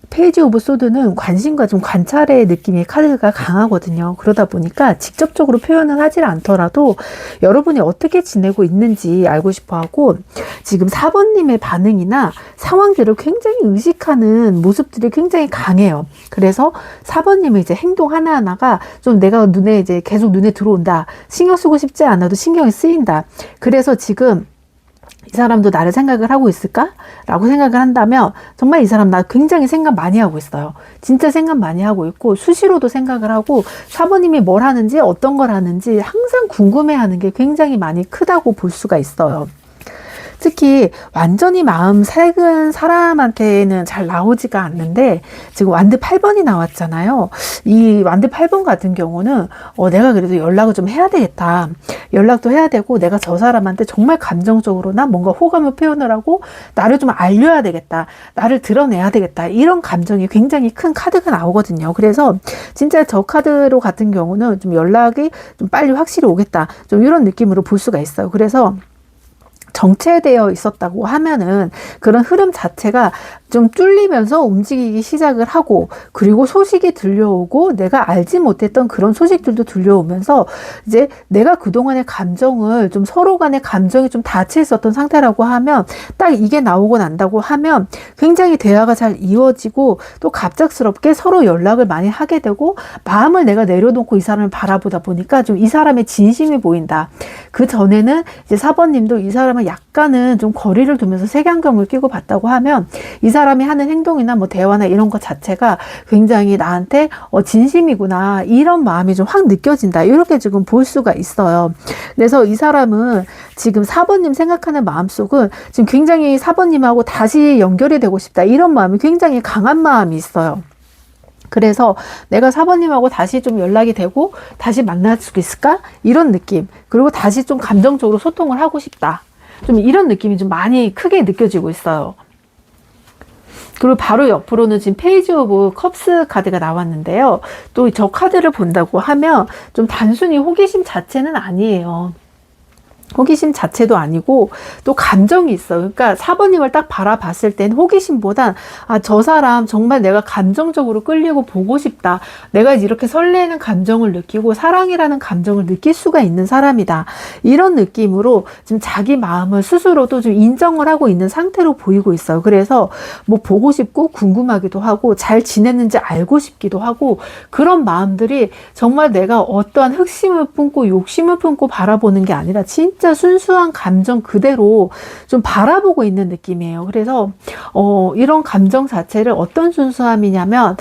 페이지 오브 소드는 관심과 좀 관찰의 느낌의 카드가 강하거든요. 그러다 보니까 직접적으로 표현은 하질 않더라도 여러분이 어떻게 지내고 있는지 알고 싶어 하고, 지금 4번님의 반응이나 상황들을 굉장히 의식하는 모습들이 굉장히 강해요. 그래서 4번님의 이제 행동 하나하나가 좀 내가 이제 계속 눈에 들어온다, 신경 쓰고 싶지 않아도 신경이 쓰인다. 그래서 지금 이 사람도 나를 생각을 하고 있을까? 라고 생각을 한다면 정말 이 사람 나 굉장히 생각 많이 하고 있어요. 진짜 생각 많이 하고 있고 수시로도 생각을 하고, 4번님이 뭘 하는지 어떤 걸 하는지 항상 궁금해하는 게 굉장히 많이 크다고 볼 수가 있어요. 특히 완전히 마음 색은 사람한테는 잘 나오지가 않는데 지금 완드 8번이 나왔잖아요. 이 완드 8번 같은 경우는 내가 그래도 연락을 좀 해야 되겠다. 연락도 해야 되고 내가 저 사람한테 정말 감정적으로나 뭔가 호감을 표현을 하고 나를 좀 알려야 되겠다. 나를 드러내야 되겠다. 이런 감정이 굉장히 큰 카드가 나오거든요. 그래서 진짜 저 카드로 같은 경우는 좀 연락이 좀 빨리 확실히 오겠다. 좀 이런 느낌으로 볼 수가 있어요. 그래서 정체되어 있었다고 하면은 그런 흐름 자체가 좀 뚫리면서 움직이기 시작을 하고, 그리고 소식이 들려오고 내가 알지 못했던 그런 소식들도 들려오면서 이제 내가 그동안의 감정을 좀 서로 간의 감정이 좀 닫혀 있었던 상태라고 하면 딱 이게 나오고 난다고 하면 굉장히 대화가 잘 이루어지고 또 갑작스럽게 서로 연락을 많이 하게 되고 마음을 내가 내려놓고 이 사람을 바라보다 보니까 좀 이 사람의 진심이 보인다. 그 전에는 이제 4번님도 이 사람을 약간은 좀 거리를 두면서 색안경을 끼고 봤다고 하면 이 사람이 하는 행동이나 뭐 대화나 이런 것 자체가 굉장히 나한테 진심이구나, 이런 마음이 좀 확 느껴진다, 이렇게 지금 볼 수가 있어요. 그래서 이 사람은 지금 4번님 생각하는 마음속은 지금 굉장히 4번님하고 다시 연결이 되고 싶다, 이런 마음이 굉장히 강한 마음이 있어요. 그래서 내가 4번님하고 다시 좀 연락이 되고 다시 만날 수 있을까? 이런 느낌. 그리고 다시 좀 감정적으로 소통을 하고 싶다. 좀 이런 느낌이 좀 많이 크게 느껴지고 있어요. 그리고 바로 옆으로는 지금 페이지 오브 컵스 카드가 나왔는데요. 또 저 카드를 본다고 하면 좀 단순히 호기심 자체는 아니에요. 호기심 자체도 아니고 또 감정이 있어요. 그러니까 4번님을 딱 바라봤을 땐 호기심보단 저 사람 정말 내가 감정적으로 끌리고 보고 싶다. 내가 이렇게 설레는 감정을 느끼고 사랑이라는 감정을 느낄 수가 있는 사람이다. 이런 느낌으로 지금 자기 마음을 스스로도 좀 인정을 하고 있는 상태로 보이고 있어요. 그래서 뭐 보고 싶고 궁금하기도 하고 잘 지냈는지 알고 싶기도 하고, 그런 마음들이 정말 내가 어떠한 흑심을 품고 욕심을 품고 바라보는 게 아니라 진짜 순수한 감정 그대로 좀 바라보고 있는 느낌이에요. 그래서 이런 감정 자체를 어떤 순수함이냐면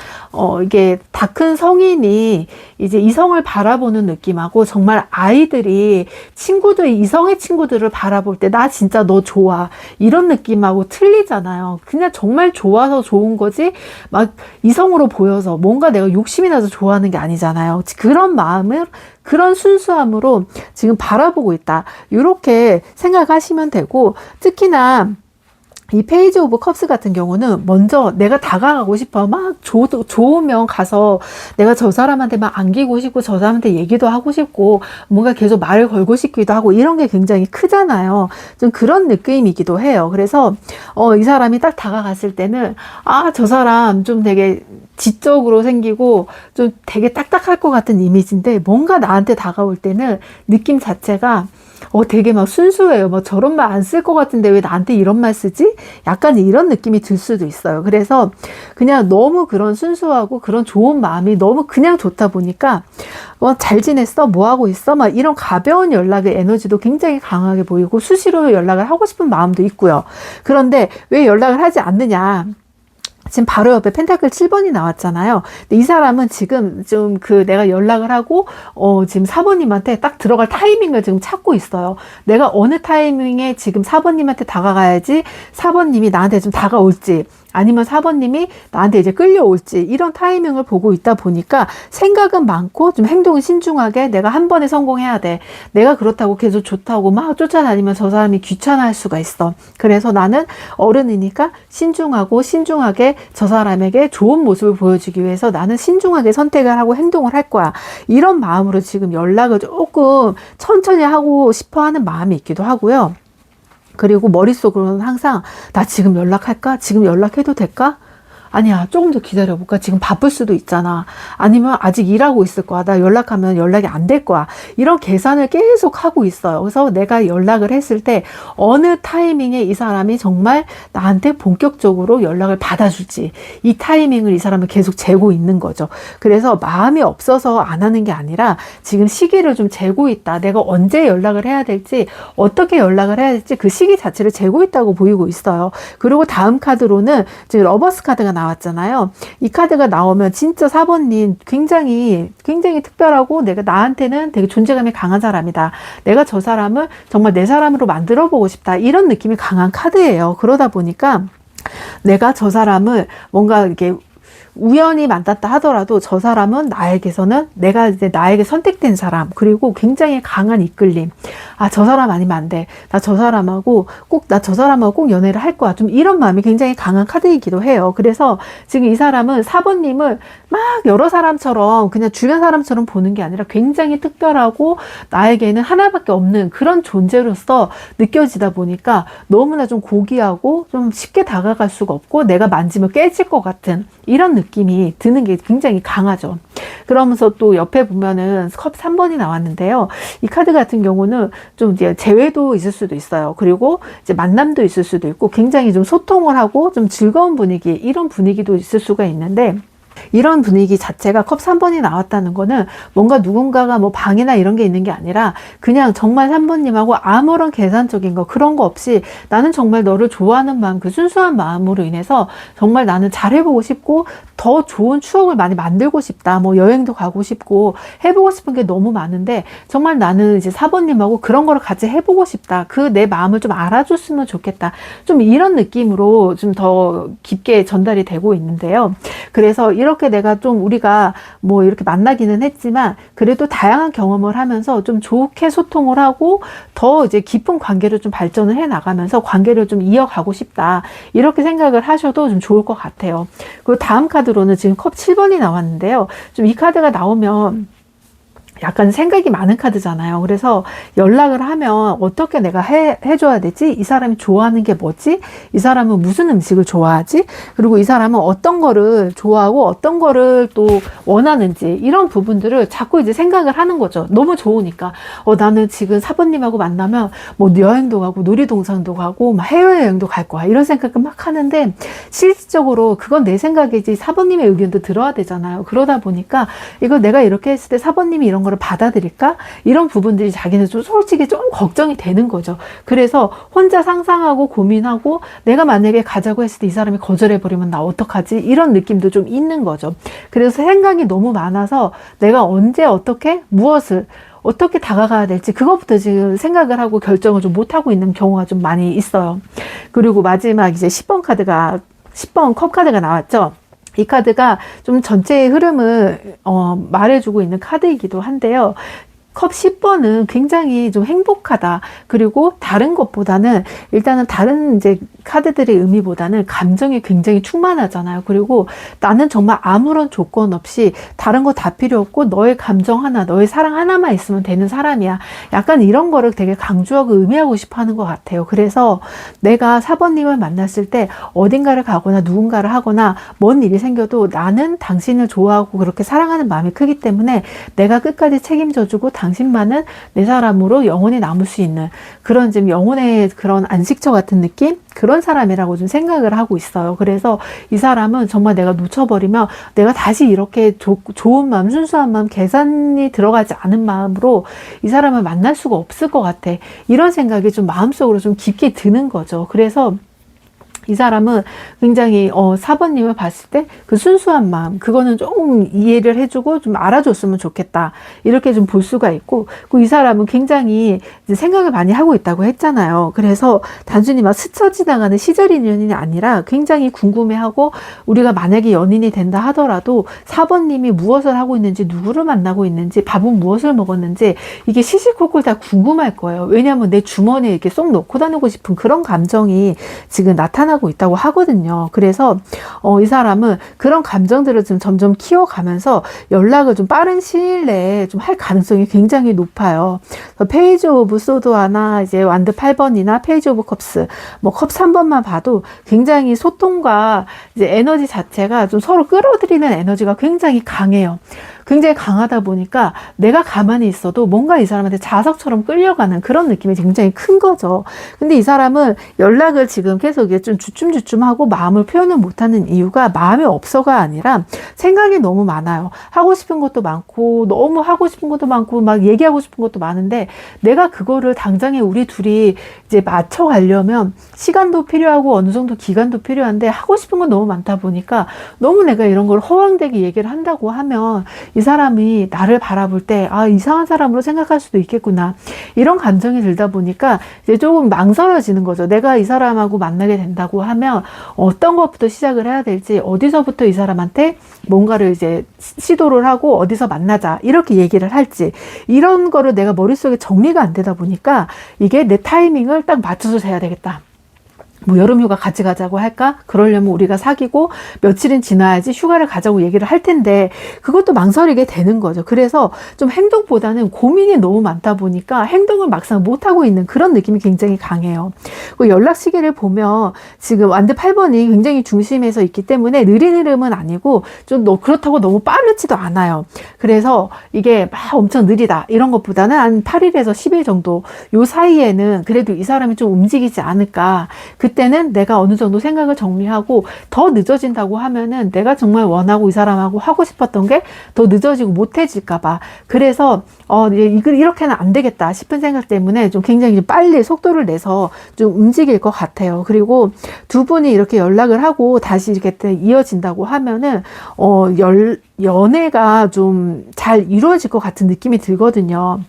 이게 다 큰 성인이 이제 이성을 바라보는 느낌하고 정말 아이들이 친구들이 이성의 친구들을 바라볼 때 나 진짜 너 좋아, 이런 느낌하고 틀리잖아요. 그냥 정말 좋아서 좋은 거지 막 이성으로 보여서 뭔가 내가 욕심이 나서 좋아하는 게 아니잖아요. 그런 마음을, 그런 순수함으로 지금 바라보고 있다, 이렇게 생각하시면 되고, 특히나 이 페이지 오브 컵스 같은 경우는 먼저 내가 다가가고 싶어. 막 좋으면 가서 내가 저 사람한테 막 안기고 싶고 저 사람한테 얘기도 하고 싶고 뭔가 계속 말을 걸고 싶기도 하고, 이런 게 굉장히 크잖아요. 좀 그런 느낌이기도 해요. 그래서 이 사람이 딱 다가갔을 때는 저 사람 좀 되게 지적으로 생기고 좀 되게 딱딱할 것 같은 이미지인데 뭔가 나한테 다가올 때는 느낌 자체가 되게 막 순수해요. 막 저런 말 안 쓸 것 같은데 왜 나한테 이런 말 쓰지? 약간 이런 느낌이 들 수도 있어요. 그래서 그냥 너무 그런 순수하고 그런 좋은 마음이 너무 그냥 좋다 보니까 잘 지냈어? 뭐 하고 있어? 막 이런 가벼운 연락의 에너지도 굉장히 강하게 보이고 수시로 연락을 하고 싶은 마음도 있고요. 그런데 왜 연락을 하지 않느냐? 지금 바로 옆에 펜타클 7번이 나왔잖아요. 근데 이 사람은 지금 좀 내가 연락을 하고 지금 4번님한테 딱 들어갈 타이밍을 지금 찾고 있어요. 내가 어느 타이밍에 지금 4번님한테 다가가야지 4번님이 나한테 좀 다가올지, 아니면 4번님이 나한테 이제 끌려올지, 이런 타이밍을 보고 있다 보니까 생각은 많고 좀 행동은 신중하게, 내가 한 번에 성공해야 돼. 내가 그렇다고 계속 좋다고 막 쫓아다니면 저 사람이 귀찮아할 수가 있어. 그래서 나는 어른이니까 신중하게 저 사람에게 좋은 모습을 보여주기 위해서 나는 신중하게 선택을 하고 행동을 할 거야. 이런 마음으로 지금 연락을 조금 천천히 하고 싶어 하는 마음이 있기도 하고요. 그리고 머릿속으로는 항상 나 지금 연락할까? 지금 연락해도 될까? 아니야, 조금 더 기다려볼까? 지금 바쁠 수도 있잖아. 아니면 아직 일하고 있을 거야. 나 연락하면 연락이 안 될 거야. 이런 계산을 계속 하고 있어요. 그래서 내가 연락을 했을 때 어느 타이밍에 이 사람이 정말 나한테 본격적으로 연락을 받아줄지, 이 타이밍을 이 사람은 계속 재고 있는 거죠. 그래서 마음이 없어서 안 하는 게 아니라 지금 시기를 좀 재고 있다. 내가 언제 연락을 해야 될지, 어떻게 연락을 해야 될지 그 시기 자체를 재고 있다고 보이고 있어요. 그리고 다음 카드로는 지금 러버스 카드가 나왔잖아요. 이 카드가 나오면 진짜 4번님 굉장히 특별하고 내가 나한테는 되게 존재감이 강한 사람이다. 내가 저 사람을 정말 내 사람으로 만들어 보고 싶다. 이런 느낌이 강한 카드예요. 그러다 보니까 내가 저 사람을 뭔가 이렇게 우연히 만났다 하더라도 저 사람은 나에게서는 내가 이제 나에게 선택된 사람, 그리고 굉장히 강한 이끌림. 아, 저 사람 아니면 안 돼. 나 저 사람하고 꼭 연애를 할 거야. 좀 이런 마음이 굉장히 강한 카드이기도 해요. 그래서 지금 이 사람은 4번님을 막 여러 사람처럼 그냥 주변 사람처럼 보는 게 아니라 굉장히 특별하고 나에게는 하나밖에 없는 그런 존재로서 느껴지다 보니까 너무나 좀 고귀하고 좀 쉽게 다가갈 수가 없고 내가 만지면 깨질 것 같은 이런 느낌이 드는 게 굉장히 강하죠. 그러면서 또 옆에 보면은 컵 3번이 나왔는데요. 이 카드 같은 경우는 좀 이제 재회도 있을 수도 있어요. 그리고 이제 만남도 있을 수도 있고 굉장히 좀 소통을 하고 좀 즐거운 분위기, 이런 분위기도 있을 수가 있는데, 이런 분위기 자체가 컵 3번이 나왔다는 거는 뭔가 누군가가 뭐 방해나 이런 게 있는 게 아니라 그냥 정말 3번님하고 아무런 계산적인 거 그런 거 없이 나는 정말 너를 좋아하는 마음, 그 순수한 마음으로 인해서 정말 나는 잘해보고 싶고 더 좋은 추억을 많이 만들고 싶다. 뭐 여행도 가고 싶고 해보고 싶은 게 너무 많은데 정말 나는 이제 4번님하고 그런 거를 같이 해보고 싶다. 그 내 마음을 좀 알아줬으면 좋겠다. 좀 이런 느낌으로 좀 더 깊게 전달이 되고 있는데요. 그래서 이렇게 내가 좀 우리가 뭐 이렇게 만나기는 했지만 그래도 다양한 경험을 하면서 좀 좋게 소통을 하고 더 이제 깊은 관계를 좀 발전을 해 나가면서 관계를 좀 이어가고 싶다. 이렇게 생각을 하셔도 좀 좋을 것 같아요. 그리고 다음 카드로는 지금 컵 7번이 나왔는데요. 좀 이 카드가 나오면 약간 생각이 많은 카드잖아요. 그래서 연락을 하면 어떻게 내가 해줘야 되지? 이 사람이 좋아하는 게 뭐지? 이 사람은 무슨 음식을 좋아하지? 그리고 이 사람은 어떤 거를 좋아하고 어떤 거를 또 원하는지, 이런 부분들을 자꾸 이제 생각을 하는 거죠. 너무 좋으니까. 나는 지금 4번님하고 만나면 뭐 여행도 가고 놀이동산도 가고 막 해외여행도 갈 거야. 이런 생각을 막 하는데 실질적으로 그건 내 생각이지 4번님의 의견도 들어야 되잖아요. 그러다 보니까 이거 내가 이렇게 했을 때 4번님이 이런 거를 받아들일까? 이런 부분들이 자기는 좀 솔직히 좀 걱정이 되는 거죠. 그래서 혼자 상상하고 고민하고 내가 만약에 가자고 했을 때 이 사람이 거절해버리면 나 어떡하지? 이런 느낌도 좀 있는 거죠. 그래서 생각이 너무 많아서 내가 언제 어떻게 무엇을 어떻게 다가가야 될지 그것부터 지금 생각을 하고 결정을 좀 못하고 있는 경우가 좀 많이 있어요. 그리고 마지막 이제 10번 컵 카드가 나왔죠. 이 카드가 좀 전체의 흐름을 말해주고 있는 카드이기도 한데요. 컵 10번은 굉장히 좀 행복하다. 그리고 다른 것보다는 일단은 다른 이제 카드들의 의미보다는 감정이 굉장히 충만하잖아요. 그리고 나는 정말 아무런 조건 없이 다른 거 다 필요 없고 너의 감정 하나, 너의 사랑 하나만 있으면 되는 사람이야. 약간 이런 거를 되게 강조하고 의미하고 싶어 하는 것 같아요. 그래서 내가 4번님을 만났을 때 어딘가를 가거나 누군가를 하거나 뭔 일이 생겨도 나는 당신을 좋아하고 그렇게 사랑하는 마음이 크기 때문에 내가 끝까지 책임져주고 당신만은 내 사람으로 영원히 남을 수 있는 그런 좀 영혼의 그런 안식처 같은 느낌? 그런 사람이라고 좀 생각을 하고 있어요. 그래서 이 사람은 정말 내가 놓쳐버리면 내가 다시 이렇게 좋은 마음, 순수한 마음, 계산이 들어가지 않은 마음으로 이 사람을 만날 수가 없을 것 같아. 이런 생각이 좀 마음속으로 좀 깊게 드는 거죠. 그래서 이 사람은 굉장히 4번님을 봤을 때 그 순수한 마음, 그거는 조금 이해를 해주고 좀 알아줬으면 좋겠다. 이렇게 좀 볼 수가 있고, 그 이 사람은 굉장히 이제 생각을 많이 하고 있다고 했잖아요. 그래서 단순히 막 스쳐 지나가는 시절 인연이 아니라 굉장히 궁금해하고, 우리가 만약에 연인이 된다 하더라도 4번님이 무엇을 하고 있는지, 누구를 만나고 있는지, 밥은 무엇을 먹었는지 이게 시시콜콜 다 궁금할 거예요. 왜냐하면 내 주머니에 이렇게 쏙 넣고 다니고 싶은 그런 감정이 지금 나타나고 있다고 하거든요. 그래서 이 사람은 그런 감정들을 좀 점점 키워가면서 연락을 좀 빠른 시일 내에 좀 할 가능성이 굉장히 높아요. 페이지 오브 소드 하나, 이제 완드 8번이나 페이지 오브 컵스, 뭐 컵 3번만 봐도 굉장히 소통과 이제 에너지 자체가 좀 서로 끌어들이는 에너지가 굉장히 강해요. 굉장히 강하다 보니까 내가 가만히 있어도 뭔가 이 사람한테 자석처럼 끌려가는 그런 느낌이 굉장히 큰 거죠. 근데 이 사람은 연락을 지금 계속 이게 좀 주춤주춤하고 마음을 표현을 못하는 이유가 마음이 없어가 아니라 생각이 너무 많아요. 하고 싶은 것도 많고 너무 하고 싶은 것도 많고 막 얘기하고 싶은 것도 많은데 내가 그거를 당장에 우리 둘이 이제 맞춰가려면 시간도 필요하고 어느 정도 기간도 필요한데 하고 싶은 건 너무 많다 보니까 너무 내가 이런 걸 허황되게 얘기를 한다고 하면 이 사람이 나를 바라볼 때 아, 이상한 사람으로 생각할 수도 있겠구나. 이런 감정이 들다 보니까 이제 조금 망설여지는 거죠. 내가 이 사람하고 만나게 된다고 하면 어떤 것부터 시작을 해야 될지, 어디서부터 이 사람한테 뭔가를 이제 시도를 하고 어디서 만나자 이렇게 얘기를 할지, 이런 거를 내가 머릿속에 정리가 안 되다 보니까 이게 내 타이밍을 딱 맞춰서 해야 되겠다. 뭐 여름휴가 같이 가자고 할까? 그러려면 우리가 사귀고 며칠은 지나야지 휴가를 가자고 얘기를 할 텐데 그것도 망설이게 되는 거죠. 그래서 좀 행동보다는 고민이 너무 많다 보니까 행동을 막상 못하고 있는 그런 느낌이 굉장히 강해요. 그 연락 시기를 보면 지금 완드 8번이 굉장히 중심에서 있기 때문에 느린 흐름은 아니고 좀 그렇다고 너무 빠르지도 않아요. 그래서 이게 막 엄청 느리다 이런 것보다는 한 8일에서 10일 정도 요 사이에는 그래도 이 사람이 좀 움직이지 않을까. 그때는 내가 어느 정도 생각을 정리하고 더 늦어진다고 하면은 내가 정말 원하고 이 사람하고 하고 싶었던 게 더 늦어지고 못해질까봐. 그래서 이렇게는 안 되겠다 싶은 생각 때문에 좀 굉장히 빨리 속도를 내서 좀 움직일 것 같아요. 그리고 두 분이 이렇게 연락을 하고 다시 이렇게 이어진다고 하면은 연애가 좀 잘 이루어질 것 같은 느낌이 들거든요.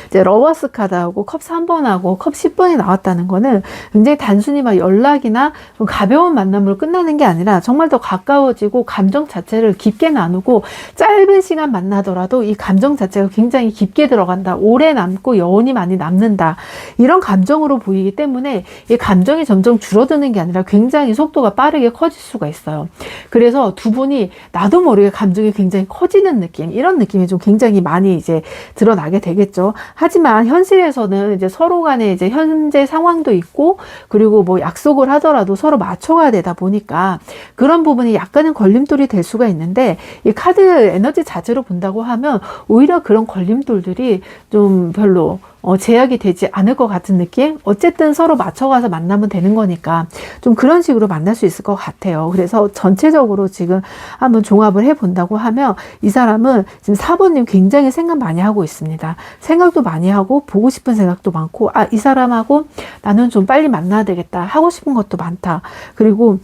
이제 러버스 카드하고 컵 3번하고 컵 10번이 나왔다는 거는 굉장히 단순히 막 연락이나 가벼운 만남으로 끝나는 게 아니라 정말 더 가까워지고 감정 자체를 깊게 나누고 짧은 시간 만나더라도 이 감정 자체가 굉장히 깊게 들어간다. 오래 남고 여운이 많이 남는다. 이런 감정으로 보이기 때문에 이 감정이 점점 줄어드는 게 아니라 굉장히 속도가 빠르게 커질 수가 있어요. 그래서 두 분이 나도 모르게 감정이 굉장히 커지는 느낌, 이런 느낌이 좀 굉장히 많이 이제 드러나게 되겠죠. 하지만 현실에서는 이제 서로 간에 이제 현재 상황도 있고 그리고 뭐 약속을 하더라도 서로 맞춰가야 되다 보니까 그런 부분이 약간은 걸림돌이 될 수가 있는데, 이 카드 에너지 자체로 본다고 하면 오히려 그런 걸림돌들이 좀 별로 제약이 되지 않을 것 같은 느낌? 어쨌든 서로 맞춰가서 만나면 되는 거니까 좀 그런 식으로 만날 수 있을 것 같아요. 그래서 전체적으로 지금 한번 종합을 해본다고 하면 이 사람은 지금 4번님 굉장히 생각 많이 하고 있습니다. 생각도 많이 하고 보고 싶은 생각도 많고, 아, 이 사람하고 나는 좀 빨리 만나야 되겠다. 하고 싶은 것도 많다. 그리고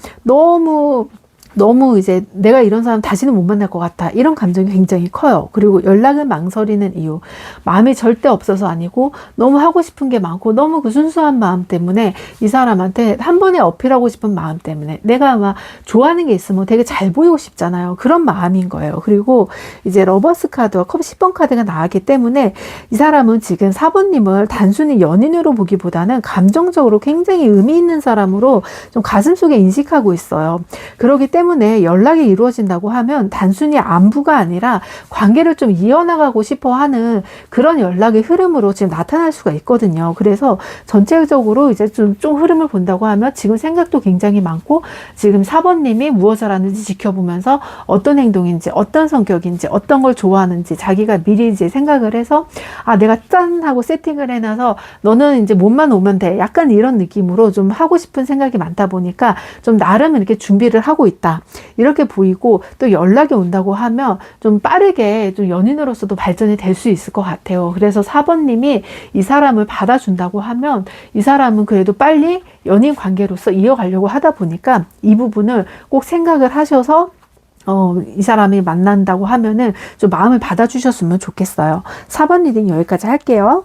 너무 이제 내가 이런 사람 다시는 못 만날 것 같아. 이런 감정이 굉장히 커요. 그리고 연락을 망설이는 이유. 마음이 절대 없어서 아니고 너무 하고 싶은 게 많고 너무 그 순수한 마음 때문에 이 사람한테 한 번에 어필하고 싶은 마음 때문에 내가 아마 좋아하는 게 있으면 되게 잘 보이고 싶잖아요. 그런 마음인 거예요. 그리고 이제 러버스 카드와 컵 10번 카드가 나왔기 때문에 이 사람은 지금 4번님을 단순히 연인으로 보기보다는 감정적으로 굉장히 의미 있는 사람으로 좀 가슴속에 인식하고 있어요. 그렇기 때문에 연락이 이루어진다고 하면 단순히 안부가 아니라 관계를 좀 이어나가고 싶어 하는 그런 연락의 흐름으로 지금 나타날 수가 있거든요. 그래서 전체적으로 이제 좀 흐름을 본다고 하면 지금 생각도 굉장히 많고 지금 4번님이 무엇을 하는지 지켜보면서 어떤 행동인지 어떤 성격인지 어떤 걸 좋아하는지 자기가 미리 이제 생각을 해서 아, 내가 짠 하고 세팅을 해놔서 너는 이제 몸만 오면 돼. 약간 이런 느낌으로 좀 하고 싶은 생각이 많다 보니까 좀 나름 이렇게 준비를 하고 있다. 이렇게 보이고, 또 연락이 온다고 하면 좀 빠르게 좀 연인으로서도 발전이 될 수 있을 것 같아요. 그래서 4번님이 이 사람을 받아준다고 하면 이 사람은 그래도 빨리 연인 관계로서 이어가려고 하다 보니까 이 부분을 꼭 생각을 하셔서 이 사람이 만난다고 하면은 좀 마음을 받아주셨으면 좋겠어요. 4번 리딩 여기까지 할게요.